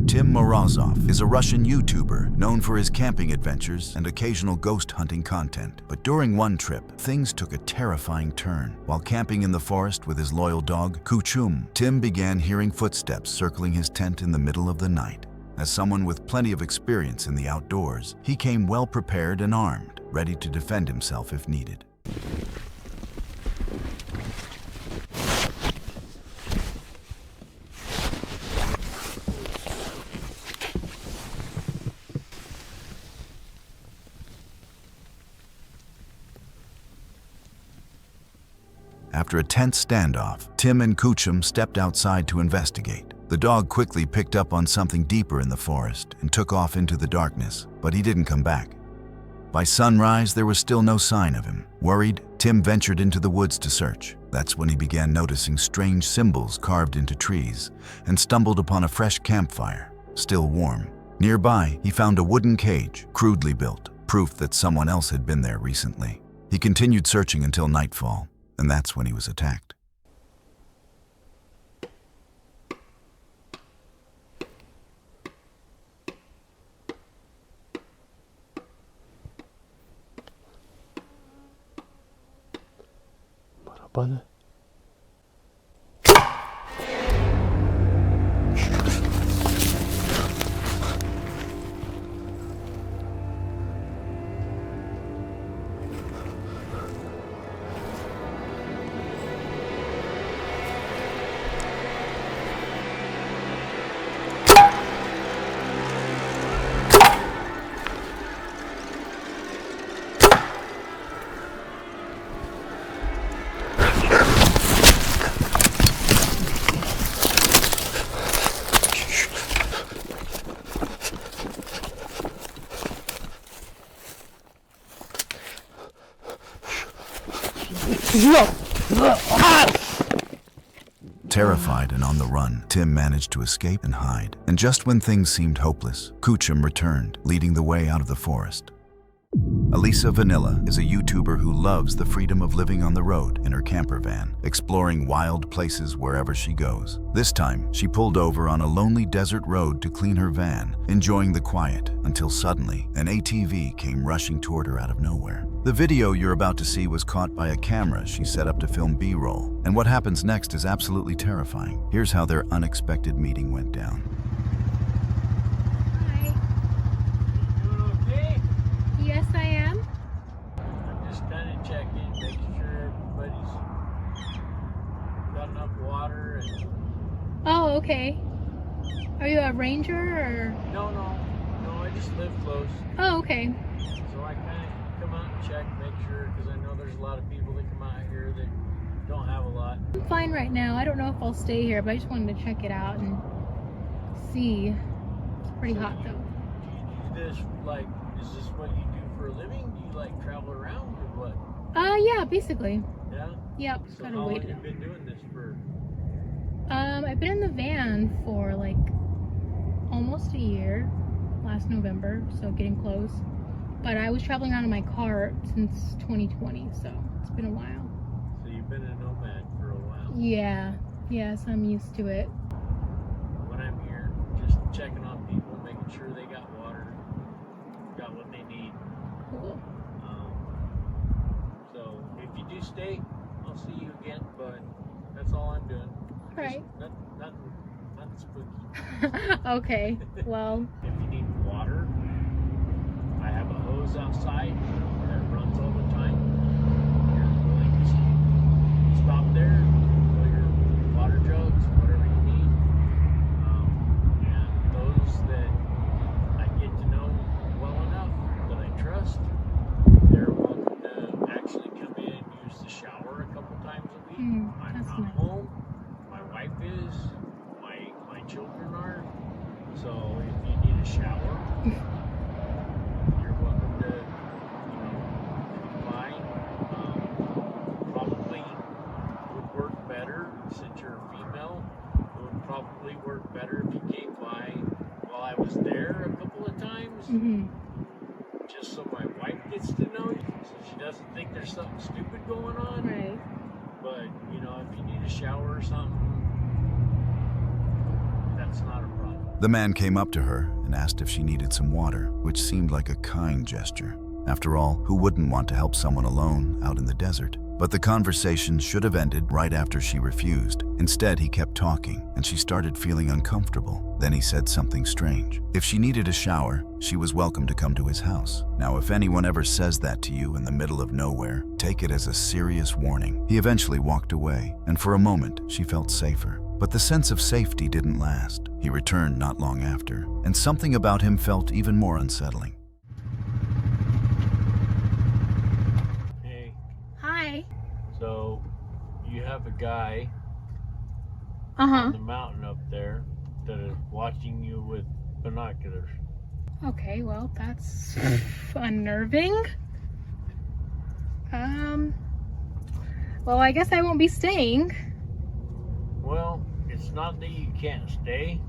Tim Morozov is a Russian YouTuber known for his camping adventures and occasional ghost hunting content. But during one trip, things took a terrifying turn. While camping in the forest with his loyal dog, Kuchum, Tim began hearing footsteps circling his tent in the middle of the night. As someone with plenty of experience in the outdoors, he came well prepared and armed, ready to defend himself if needed. After a tense standoff, Tim and Kuchum stepped outside to investigate. The dog quickly picked up on something deeper in the forest and took off into the darkness, but he didn't come back. By sunrise, there was still no sign of him. Worried, Tim ventured into the woods to search. That's when he began noticing strange symbols carved into trees and stumbled upon a fresh campfire, still warm. Nearby, he found a wooden cage, crudely built, proof that someone else had been there recently. He continued searching until nightfall, and that's when he was attacked. Bana. Terrified and on the run, Tim managed to escape and hide. And just when things seemed hopeless, Kuchum returned, leading the way out of the forest. Elisa Vanilla is a YouTuber who loves the freedom of living on the road in her camper van, exploring wild places wherever she goes. This time, she pulled over on a lonely desert road to clean her van, enjoying the quiet, until suddenly, an ATV came rushing toward her out of nowhere. The video you're about to see was caught by a camera she set up to film B-roll, and what happens next is absolutely terrifying. Here's how their unexpected meeting went down. Yes, I am. I'm just kind of checking, making sure everybody's got enough water. And Oh, okay. Are you a ranger or? No, I just live close. Oh, okay. So I kind of come out and check, make sure, because I know there's a lot of people that come out here that don't have a lot. I'm fine right now. I don't know if I'll stay here, but I just wanted to check it out and see. It's pretty hot though. Do you do this, like, is this what you do for a living? Do you like travel around or what? Yeah, basically. Yeah? Yep. So Gotta how long wait. have you been doing this for? I've been in the van for like almost a year, last November, so getting close. But I was traveling around in my car since 2020, so it's been a while. So you've been a nomad for a while? Yeah, yes, I'm used to it. When I'm here, just checking on people, making sure they got water, got what they need. Cool. So if you do stay, I'll see you again, but that's all I'm doing. Right. Nothing spooky. Okay, well. If you need water, I have a hose outside that runs all the time. You're willing to stop there, fill your water jugs, whatever you need. And those that I get to know well enough that I trust, they're welcome to actually come in and use the shower a couple times a week. I'm not home. My wife is. My children are. So if you need a shower, you're welcome to, come by. Probably would work better since you're a female. It would probably work better if you came by while I was there a couple of times. Just so my wife gets to know you, so she doesn't think there's something stupid going on. Right. But, if you need a shower or something, that's not a problem. The man came up to her and asked if she needed some water, which seemed like a kind gesture. After all, who wouldn't want to help someone alone out in the desert? But the conversation should have ended right after she refused. Instead, he kept talking, and she started feeling uncomfortable. Then he said something strange. If she needed a shower, she was welcome to come to his house. Now, if anyone ever says that to you in the middle of nowhere, take it as a serious warning. He eventually walked away, and for a moment, she felt safer. But the sense of safety didn't last. He returned not long after, and something about him felt even more unsettling. Hey. Hi. So, you have a guy Uh-huh. on the mountain up there that is watching you with binoculars. Okay, well, that's unnerving. Well, I guess I won't be staying. Well, it's not that you can't stay.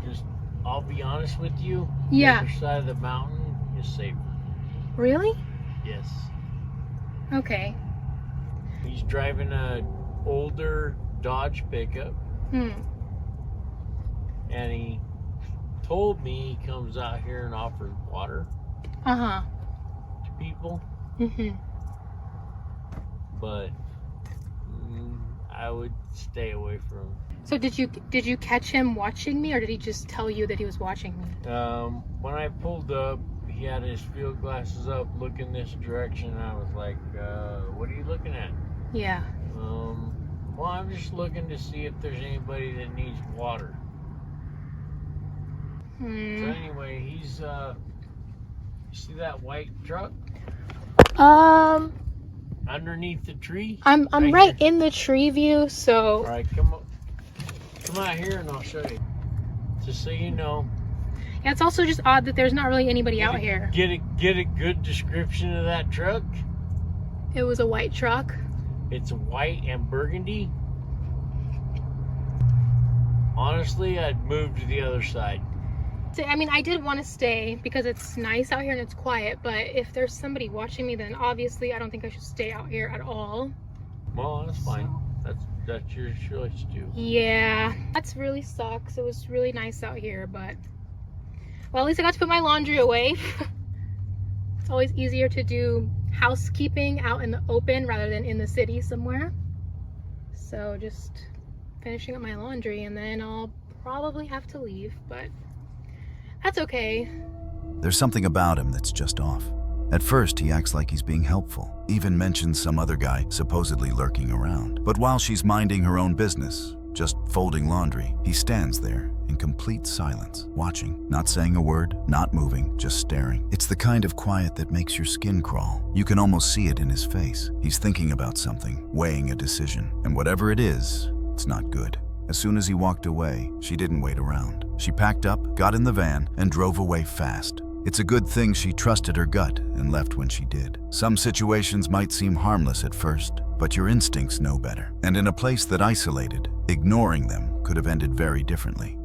Just, I'll be honest with you. Yeah. The other side of the mountain is safer. Really? Yes. Okay. He's driving a older Dodge pickup. And he told me he comes out here and offers water Uh-huh. to people. But I would stay away from him. So did you catch him watching me, or did he just tell you that he was watching me? When I pulled up, he had his field glasses up, looking this direction, and I was like, what are you looking at? Yeah. Well, I'm just looking to see if there's anybody that needs water. So anyway, he's, you see that white truck? Underneath the tree? I'm right in the tree view, so. All right, come out here and I'll show you. Just so you know. Yeah, it's also just odd that there's not really anybody out here. Get a good description of that truck. It was a white truck. It's white and burgundy. Honestly, I'd move to the other side. So, I mean, I did want to stay because it's nice out here and it's quiet, but if there's somebody watching me, then obviously I don't think I should stay out here at all. Well, that's fine. That's your choice too. Yeah, that's really sucks. It was really nice out here, but well, at least I got to put my laundry away. It's always easier to do housekeeping out in the open rather than in the city somewhere. So just finishing up my laundry and then I'll probably have to leave, but that's okay. There's something about him that's just off. At first, he acts like he's being helpful, even mentions some other guy supposedly lurking around. But while she's minding her own business, just folding laundry. He stands there in complete silence, watching, not saying a word, not moving, just staring. It's the kind of quiet that makes your skin crawl. You can almost see it in his face. He's thinking about something, weighing a decision, and whatever it is, it's not good. As soon as he walked away, she didn't wait around. She packed up, got in the van, and drove away fast. It's a good thing she trusted her gut and left when she did. Some situations might seem harmless at first, but your instincts know better. And in a place that isolated, ignoring them could have ended very differently.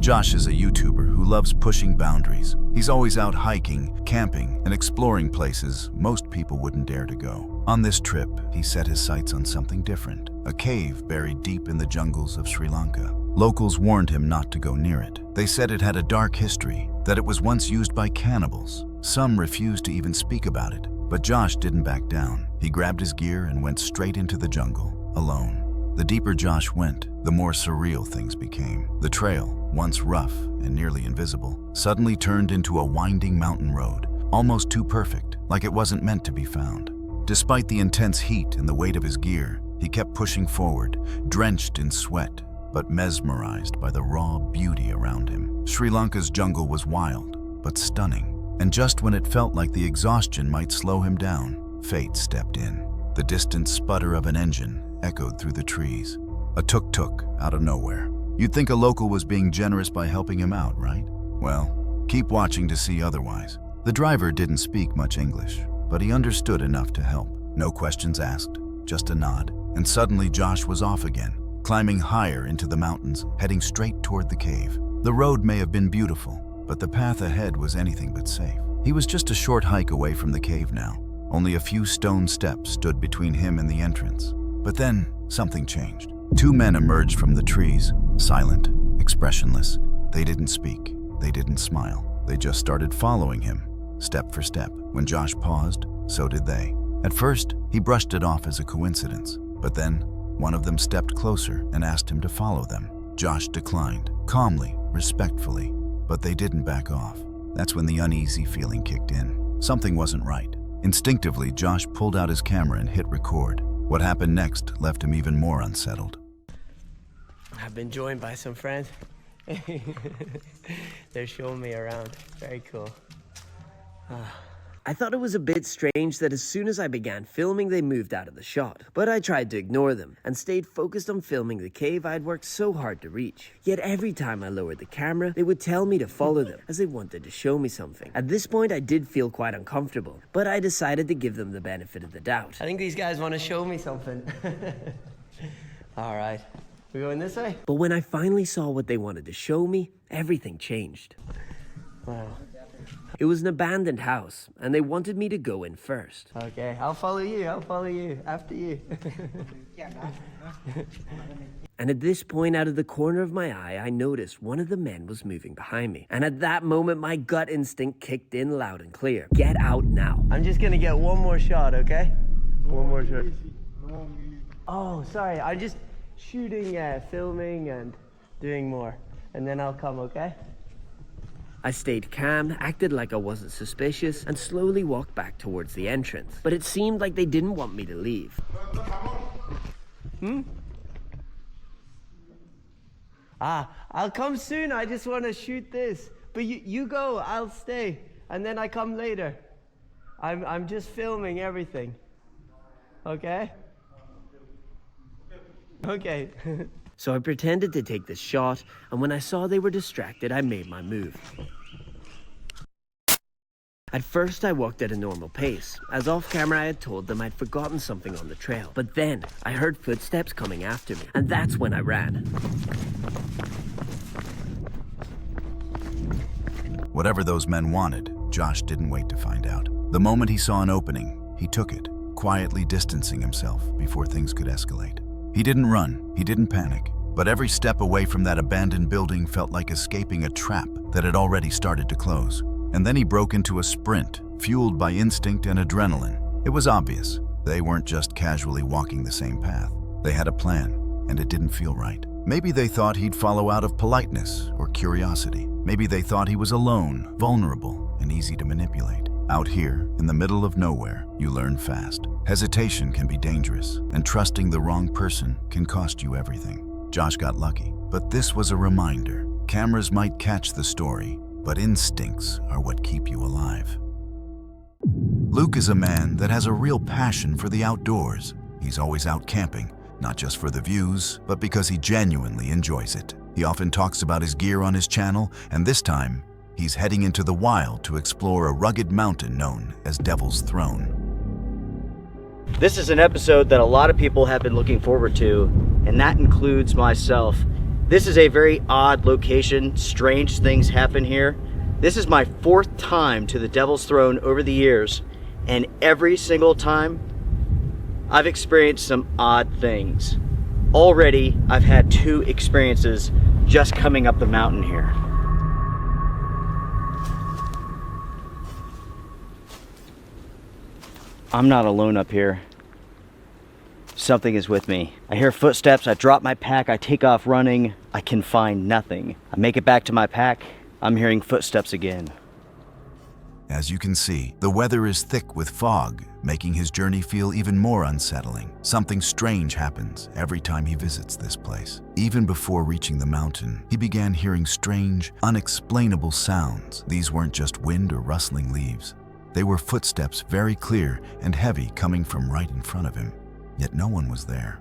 Josh is a YouTuber who loves pushing boundaries. He's always out hiking, camping, and exploring places most people wouldn't dare to go. On this trip, he set his sights on something different, a cave buried deep in the jungles of Sri Lanka. Locals warned him not to go near it. They said it had a dark history, that it was once used by cannibals. Some refused to even speak about it, but Josh didn't back down. He grabbed his gear and went straight into the jungle, alone. The deeper Josh went, the more surreal things became. The trail, once rough and nearly invisible, suddenly turned into a winding mountain road, almost too perfect, like it wasn't meant to be found. Despite the intense heat and the weight of his gear, he kept pushing forward, drenched in sweat, but mesmerized by the raw beauty around him. Sri Lanka's jungle was wild, but stunning. And just when it felt like the exhaustion might slow him down, fate stepped in. The distant sputter of an engine echoed through the trees. A tuk-tuk out of nowhere. You'd think a local was being generous by helping him out, right? Well, keep watching to see otherwise. The driver didn't speak much English, but he understood enough to help. No questions asked, just a nod. And suddenly Josh was off again, climbing higher into the mountains, heading straight toward the cave. The road may have been beautiful, but the path ahead was anything but safe. He was just a short hike away from the cave now. Only a few stone steps stood between him and the entrance. But then, something changed. Two men emerged from the trees, silent, expressionless. They didn't speak. They didn't smile. They just started following him, step for step. When Josh paused, so did they. At first, he brushed it off as a coincidence. But then, one of them stepped closer and asked him to follow them. Josh declined, calmly, respectfully, but they didn't back off. That's when the uneasy feeling kicked in. Something wasn't right. Instinctively, Josh pulled out his camera and hit record. What happened next left him even more unsettled. I've been joined by some friends. They're showing me around. Very cool. I thought it was a bit strange that as soon as I began filming, they moved out of the shot. But I tried to ignore them and stayed focused on filming the cave I'd worked so hard to reach. Yet every time I lowered the camera, they would tell me to follow them as they wanted to show me something. At this point, I did feel quite uncomfortable, but I decided to give them the benefit of the doubt. I think these guys want to show me something. All right, we're going this way? But when I finally saw what they wanted to show me, everything changed. Wow. It was an abandoned house, and they wanted me to go in first. Okay, I'll follow you, after you. And at this point, out of the corner of my eye, I noticed one of the men was moving behind me. And at that moment, my gut instinct kicked in loud and clear. Get out now. I'm just gonna get one more shot, okay? One more shot. Oh, sorry, I'm just shooting, filming, and doing more. And then I'll come, okay? I stayed calm, acted like I wasn't suspicious, and slowly walked back towards the entrance. But it seemed like they didn't want me to leave. I'll come soon. I just want to shoot this. But you go, I'll stay. And then I come later. I'm just filming everything. Okay? Okay. So I pretended to take this shot, and when I saw they were distracted, I made my move. At first, I walked at a normal pace, as off camera I had told them I'd forgotten something on the trail. But then, I heard footsteps coming after me, and that's when I ran. Whatever those men wanted, Josh didn't wait to find out. The moment he saw an opening, he took it, quietly distancing himself before things could escalate. He didn't run, he didn't panic, but every step away from that abandoned building felt like escaping a trap that had already started to close. And then he broke into a sprint, fueled by instinct and adrenaline. It was obvious. They weren't just casually walking the same path. They had a plan, and it didn't feel right. Maybe they thought he'd follow out of politeness or curiosity. Maybe they thought he was alone, vulnerable, and easy to manipulate. Out here, in the middle of nowhere, you learn fast. Hesitation can be dangerous, and trusting the wrong person can cost you everything. Josh got lucky, but this was a reminder. Cameras might catch the story, but instincts are what keep you alive. Luke is a man that has a real passion for the outdoors. He's always out camping, not just for the views, but because he genuinely enjoys it. He often talks about his gear on his channel, and this time, he's heading into the wild to explore a rugged mountain known as Devil's Throne. This is an episode that a lot of people have been looking forward to, and that includes myself. This is a very odd location. Strange things happen here. This is my 4th time to the Devil's Throne over the years, and every single time, I've experienced some odd things. Already, I've had 2 experiences just coming up the mountain here. I'm not alone up here. Something is with me. I hear footsteps, I drop my pack, I take off running, I can find nothing. I make it back to my pack, I'm hearing footsteps again. As you can see, the weather is thick with fog, making his journey feel even more unsettling. Something strange happens every time he visits this place. Even before reaching the mountain, he began hearing strange, unexplainable sounds. These weren't just wind or rustling leaves. They were footsteps very clear and heavy coming from right in front of him. Yet no one was there.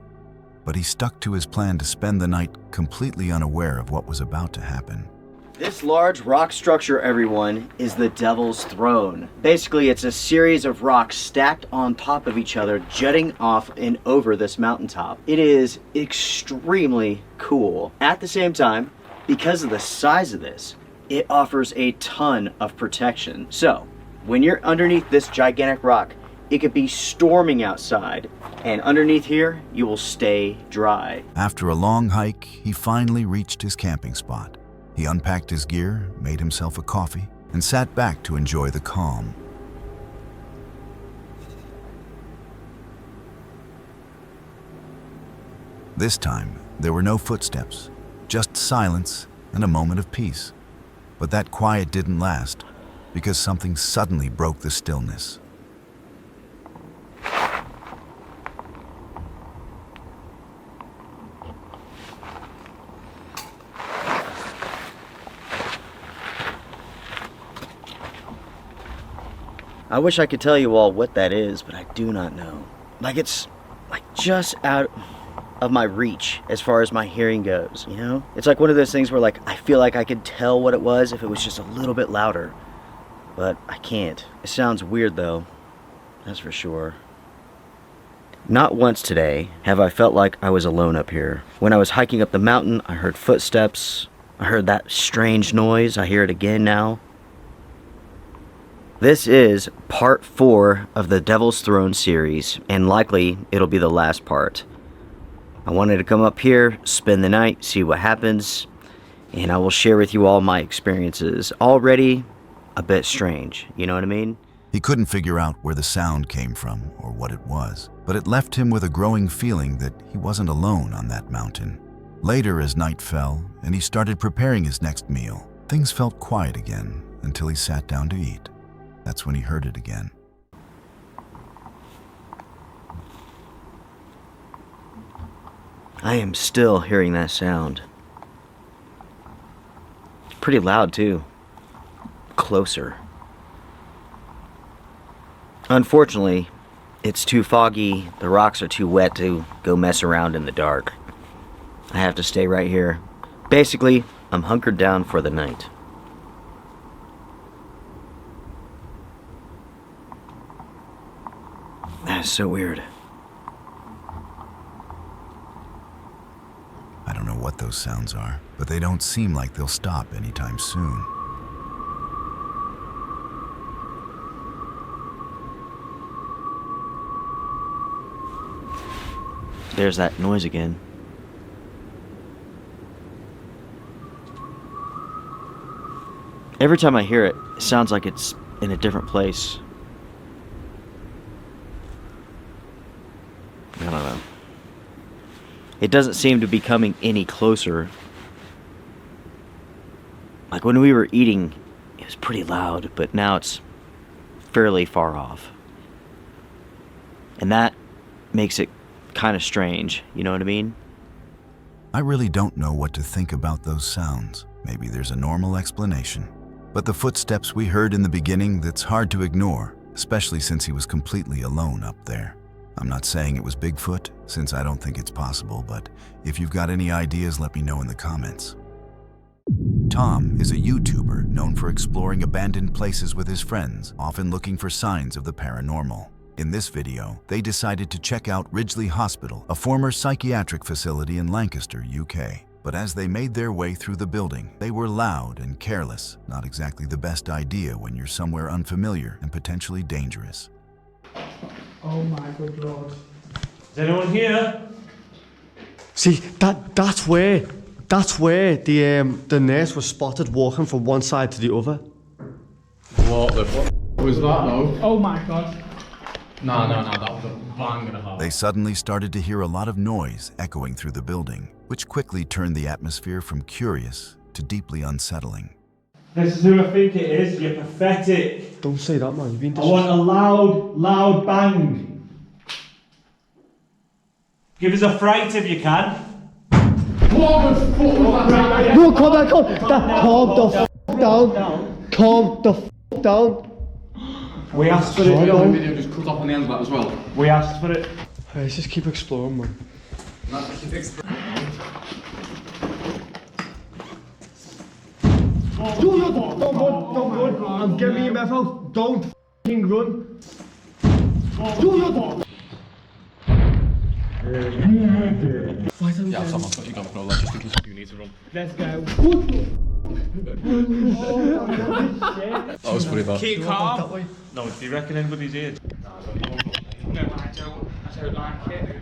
But he stuck to his plan to spend the night completely unaware of what was about to happen. This large rock structure, everyone, is the Devil's Throne. Basically, it's a series of rocks stacked on top of each other, jutting off and over this mountaintop. It is extremely cool. At the same time, because of the size of this, it offers a ton of protection. So, when you're underneath this gigantic rock, it could be storming outside, and underneath here, you will stay dry. After a long hike, he finally reached his camping spot. He unpacked his gear, made himself a coffee, and sat back to enjoy the calm. This time, there were no footsteps, just silence and a moment of peace. But that quiet didn't last, because something suddenly broke the stillness. I wish I could tell you all what that is, but I do not know. Like, it's like just out of my reach as far as my hearing goes, you know? It's like one of those things where, like, I feel like I could tell what it was if it was just a little bit louder, but I can't. It sounds weird though, that's for sure. Not once today have I felt like I was alone up here. When I was hiking up the mountain, I heard footsteps. I heard that strange noise. I hear it again now. This is part 4 of the Devil's Throne series, and likely it'll be the last part. I wanted to come up here, spend the night, see what happens, and I will share with you all my experiences. Already a bit strange, you know what I mean? He couldn't figure out where the sound came from or what it was, but it left him with a growing feeling that he wasn't alone on that mountain. Later, as night fell and he started preparing his next meal, things felt quiet again until he sat down to eat. That's when he heard it again. I am still hearing that sound. It's pretty loud too. Closer. Unfortunately, it's too foggy, the rocks are too wet to go mess around in the dark. I have to stay right here. Basically, I'm hunkered down for the night. That is so weird. I don't know what those sounds are, but they don't seem like they'll stop anytime soon. There's that noise again. Every time I hear it, it sounds like it's in a different place. I don't know. It doesn't seem to be coming any closer. Like when we were eating, it was pretty loud, but now it's fairly far off. And that makes it kind of strange, you know what I mean? I really don't know what to think about those sounds. Maybe there's a normal explanation. But the footsteps we heard in the beginning, that's hard to ignore, especially since he was completely alone up there. I'm not saying it was Bigfoot, since I don't think it's possible, but if you've got any ideas, let me know in the comments. Tom is a YouTuber known for exploring abandoned places with his friends, often looking for signs of the paranormal. In this video, they decided to check out Ridgely Hospital, a former psychiatric facility in Lancaster, UK. But as they made their way through the building, they were loud and careless, not exactly the best idea when you're somewhere unfamiliar and potentially dangerous. Oh my good lord. Is anyone here? See, that's where the nurse was spotted walking from one side to the other. What the fuck was that though? Oh my god. No, that was a bang and a half. They suddenly started to hear a lot of noise echoing through the building, which quickly turned the atmosphere from curious to deeply unsettling. This is who I think it is, you're pathetic. Don't say that, man. You've been I want a loud bang. Give us a fright if you can. What the fuck was that? No, calm down. Calm the f down. Calm the f down. We asked for it. The video just cut off on the end of that as well. We asked for it. Hey, let's just keep exploring, man. Don't run. I'm getting me EMF out. Don't f***ing run. Yeah, someone's got you going for all that just in case you need to run. Let's go. That was pretty bad. Keep calm. No, do you reckon anybody's here? No, I don't like it.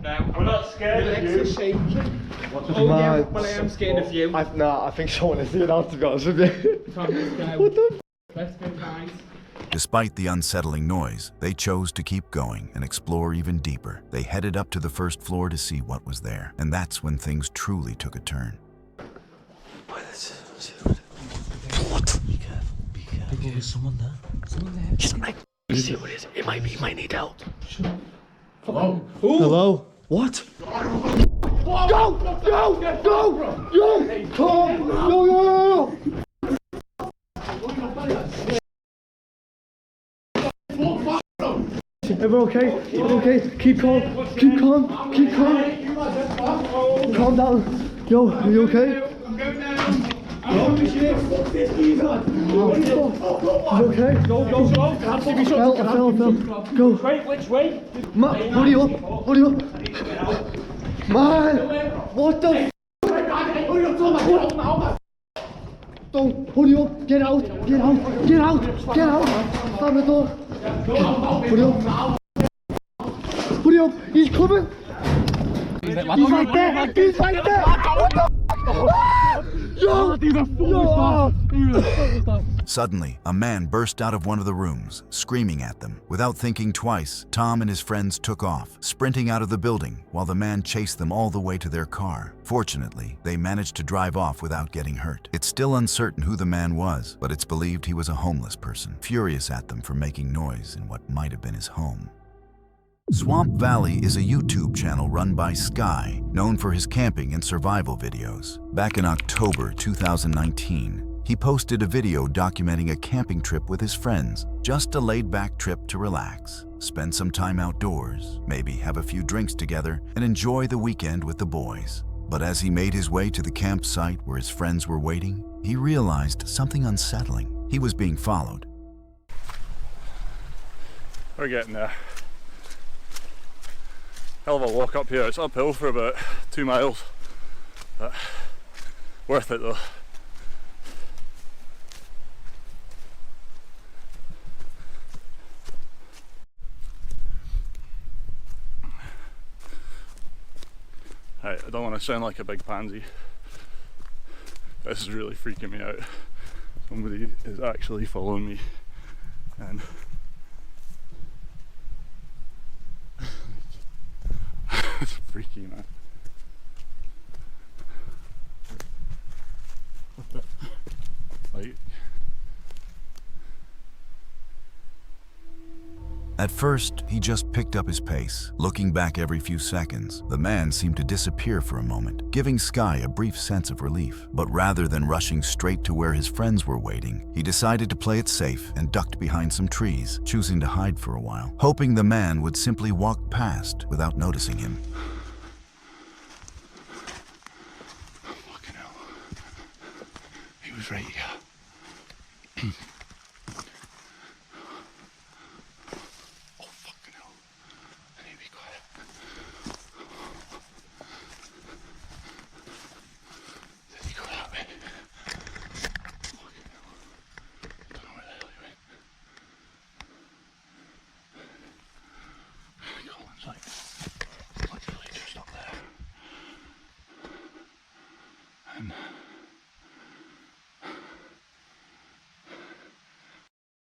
No, we're not scared of you. Legs are shaking. Oh yeah, well I am scared of you. I think someone is here now, to be honest with you. Come, let's go. What the Let's go, guys. Despite the unsettling noise, they chose to keep going and explore even deeper. They headed up to the first floor to see what was there, and that's when things truly took a turn. What? Be careful. There's someone there. Just like, see who it is. It might need help. Hello? Hello? What? Go! Come! Yo! Everyone okay? Keep calm. Calm down. Yo, are you okay? I'm going down. Oh shit! Fuck this geezer! You okay? Go! I fell. Go! Wait, which way? Hurry up! Man! What the f***? Don't! Hurry up! Get out! Stand the door! Hurry up! He's coming! He's right there! What the Suddenly, a man burst out of one of the rooms, screaming at them. Without thinking twice, Tom and his friends took off, sprinting out of the building, while the man chased them all the way to their car. Fortunately, they managed to drive off without getting hurt. It's still uncertain who the man was, but it's believed he was a homeless person, furious at them for making noise in what might have been his home. Swamp Valley is a YouTube channel run by Sky, known for his camping and survival videos. Back in October 2019, he posted a video documenting a camping trip with his friends, just a laid-back trip to relax, spend some time outdoors, maybe have a few drinks together, and enjoy the weekend with the boys. But as he made his way to the campsite where his friends were waiting, he realized something unsettling. He was being followed. We're getting there. Hell of a walk up here. It's uphill for about 2 miles, but worth it though. Right, I don't want to sound like a big pansy. This is really freaking me out. Somebody is actually following me, and it's freaky, man. What the? Like, At first, he just picked up his pace. Looking back every few seconds, the man seemed to disappear for a moment, giving Sky a brief sense of relief. But rather than rushing straight to where his friends were waiting, he decided to play it safe and ducked behind some trees, choosing to hide for a while, hoping the man would simply walk past without noticing him. Fucking hell. He was right here.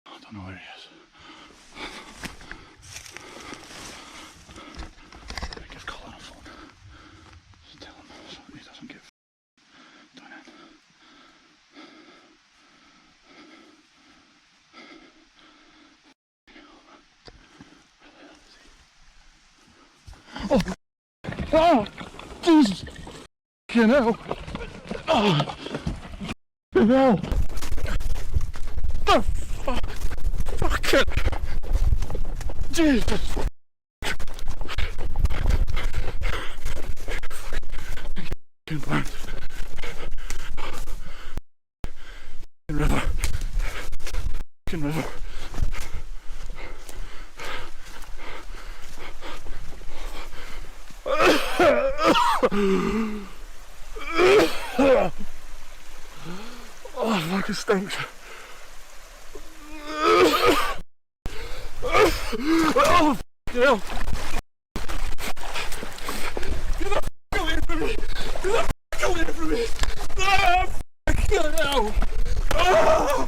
I don't know where he is. I give Colin a phone. Just tell him so he doesn't get done in. Oh! Oh! Jesus! You know! Oh! You know! The fuck! Fuck it! Jesus! River. River. Oh, fuck, it stinks. Oh, hell. Get the fuck away from me! Get the fuck away from me! Ah, fuck hell. Ah!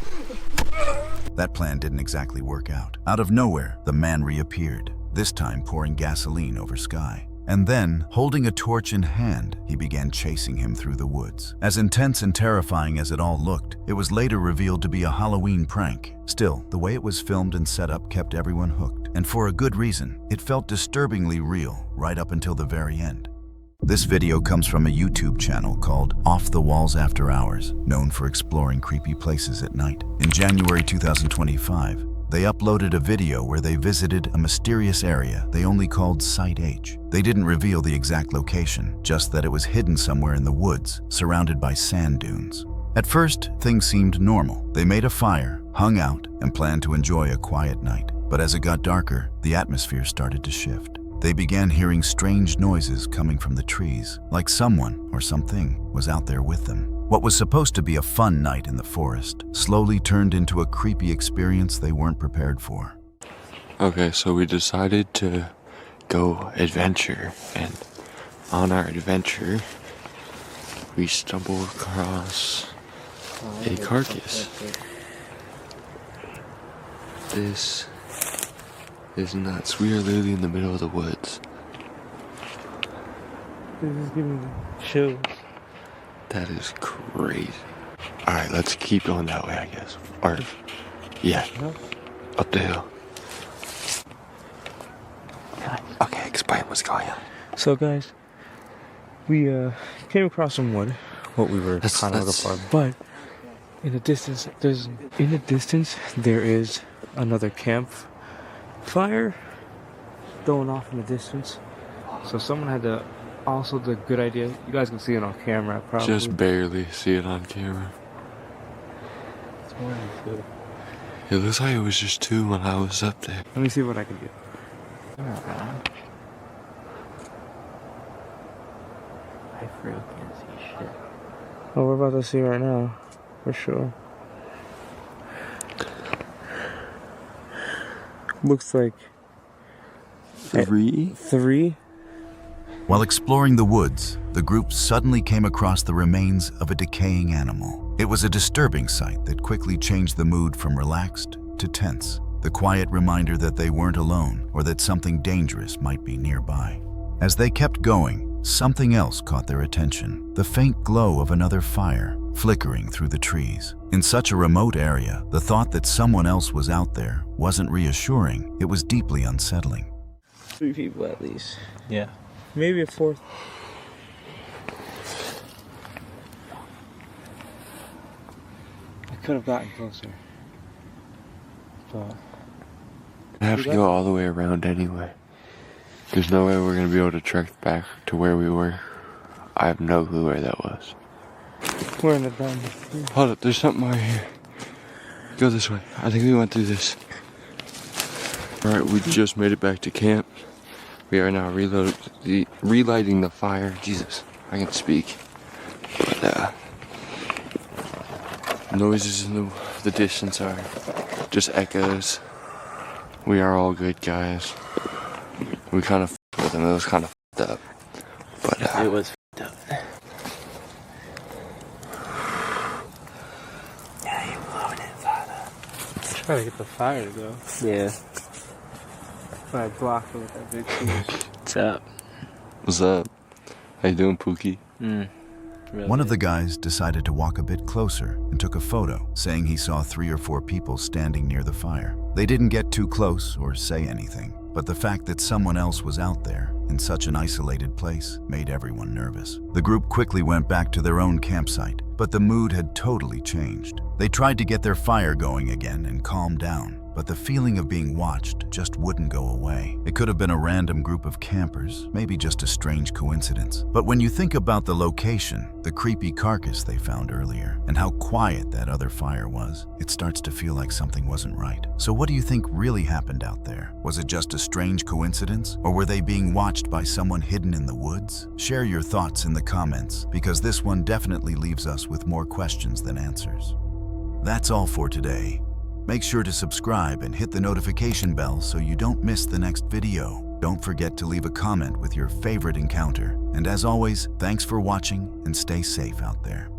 That plan didn't exactly work out. Out of nowhere, the man reappeared, this time pouring gasoline over Sky. And then, holding a torch in hand, he began chasing him through the woods. As intense and terrifying as it all looked, it was later revealed to be a Halloween prank. Still, the way it was filmed and set up kept everyone hooked. And for a good reason. It felt disturbingly real, right up until the very end. This video comes from a YouTube channel called Off the Walls After Hours, known for exploring creepy places at night. In January 2025, they uploaded a video where they visited a mysterious area they only called Site H. They didn't reveal the exact location, just that it was hidden somewhere in the woods, surrounded by sand dunes. At first, things seemed normal. They made a fire, hung out, and planned to enjoy a quiet night. But as it got darker, the atmosphere started to shift. They began hearing strange noises coming from the trees, like someone or something was out there with them. What was supposed to be a fun night in the forest slowly turned into a creepy experience they weren't prepared for. Okay, so we decided to go adventure, and on our adventure, we stumbled across a carcass. This is nuts. We are literally in the middle of the woods. This is giving me chills. That is crazy. Alright, let's keep going that way, I guess. Or, yeah, up the hill. Okay, explain what's going on. So guys, we came across some wood, what we were kind of looking for, but in the distance, there is another campfire going off in the distance. So someone had to also the good idea. You guys can see it on camera, probably. Just barely see it on camera. It's more than good. It looks like it was just two when I was up there. Let me see what I can do. I really can't see shit. Oh, we're about to see right now, for sure. Looks like three. While exploring the woods, the group suddenly came across the remains of a decaying animal. It was a disturbing sight that quickly changed the mood from relaxed to tense, the quiet reminder that they weren't alone or that something dangerous might be nearby. As they kept going, something else caught their attention, the faint glow of another fire, flickering through the trees. In such a remote area, the thought that someone else was out there wasn't reassuring, it was deeply unsettling. 3 people at least. Yeah. Maybe a fourth. I could have gotten closer. But I have to go all the way around anyway. There's no way we're gonna be able to trek back to where we were. I have no clue where that was. we're in the dome. Hold up, there's something right here. Go this way. I think we went through this. Alright, we just made it back to camp. We are now relighting the fire. Jesus, I can speak. But noises in the distance are just echoes. We are all good guys. We kind of f***ed with them. It was kind of f***ed up. But it was f***ed up. Yeah, you're blowing it, Father. Try to get the fire to go. Yeah. But I blocked it with that big piece. What's up? What's up? How you doing, Pookie? Really One of the guys decided to walk a bit closer and took a photo, saying he saw 3 or 4 people standing near the fire. They didn't get too close or say anything, but the fact that someone else was out there in such an isolated place made everyone nervous. The group quickly went back to their own campsite, but the mood had totally changed. They tried to get their fire going again and calm down, but the feeling of being watched just wouldn't go away. It could have been a random group of campers, maybe just a strange coincidence. But when you think about the location, the creepy carcass they found earlier, and how quiet that other fire was, it starts to feel like something wasn't right. So what do you think really happened out there? Was it just a strange coincidence? Or were they being watched by someone hidden in the woods? Share your thoughts in the comments, because this one definitely leaves us with more questions than answers. That's all for today. Make sure to subscribe and hit the notification bell so you don't miss the next video. Don't forget to leave a comment with your favorite encounter. And as always, thanks for watching and stay safe out there.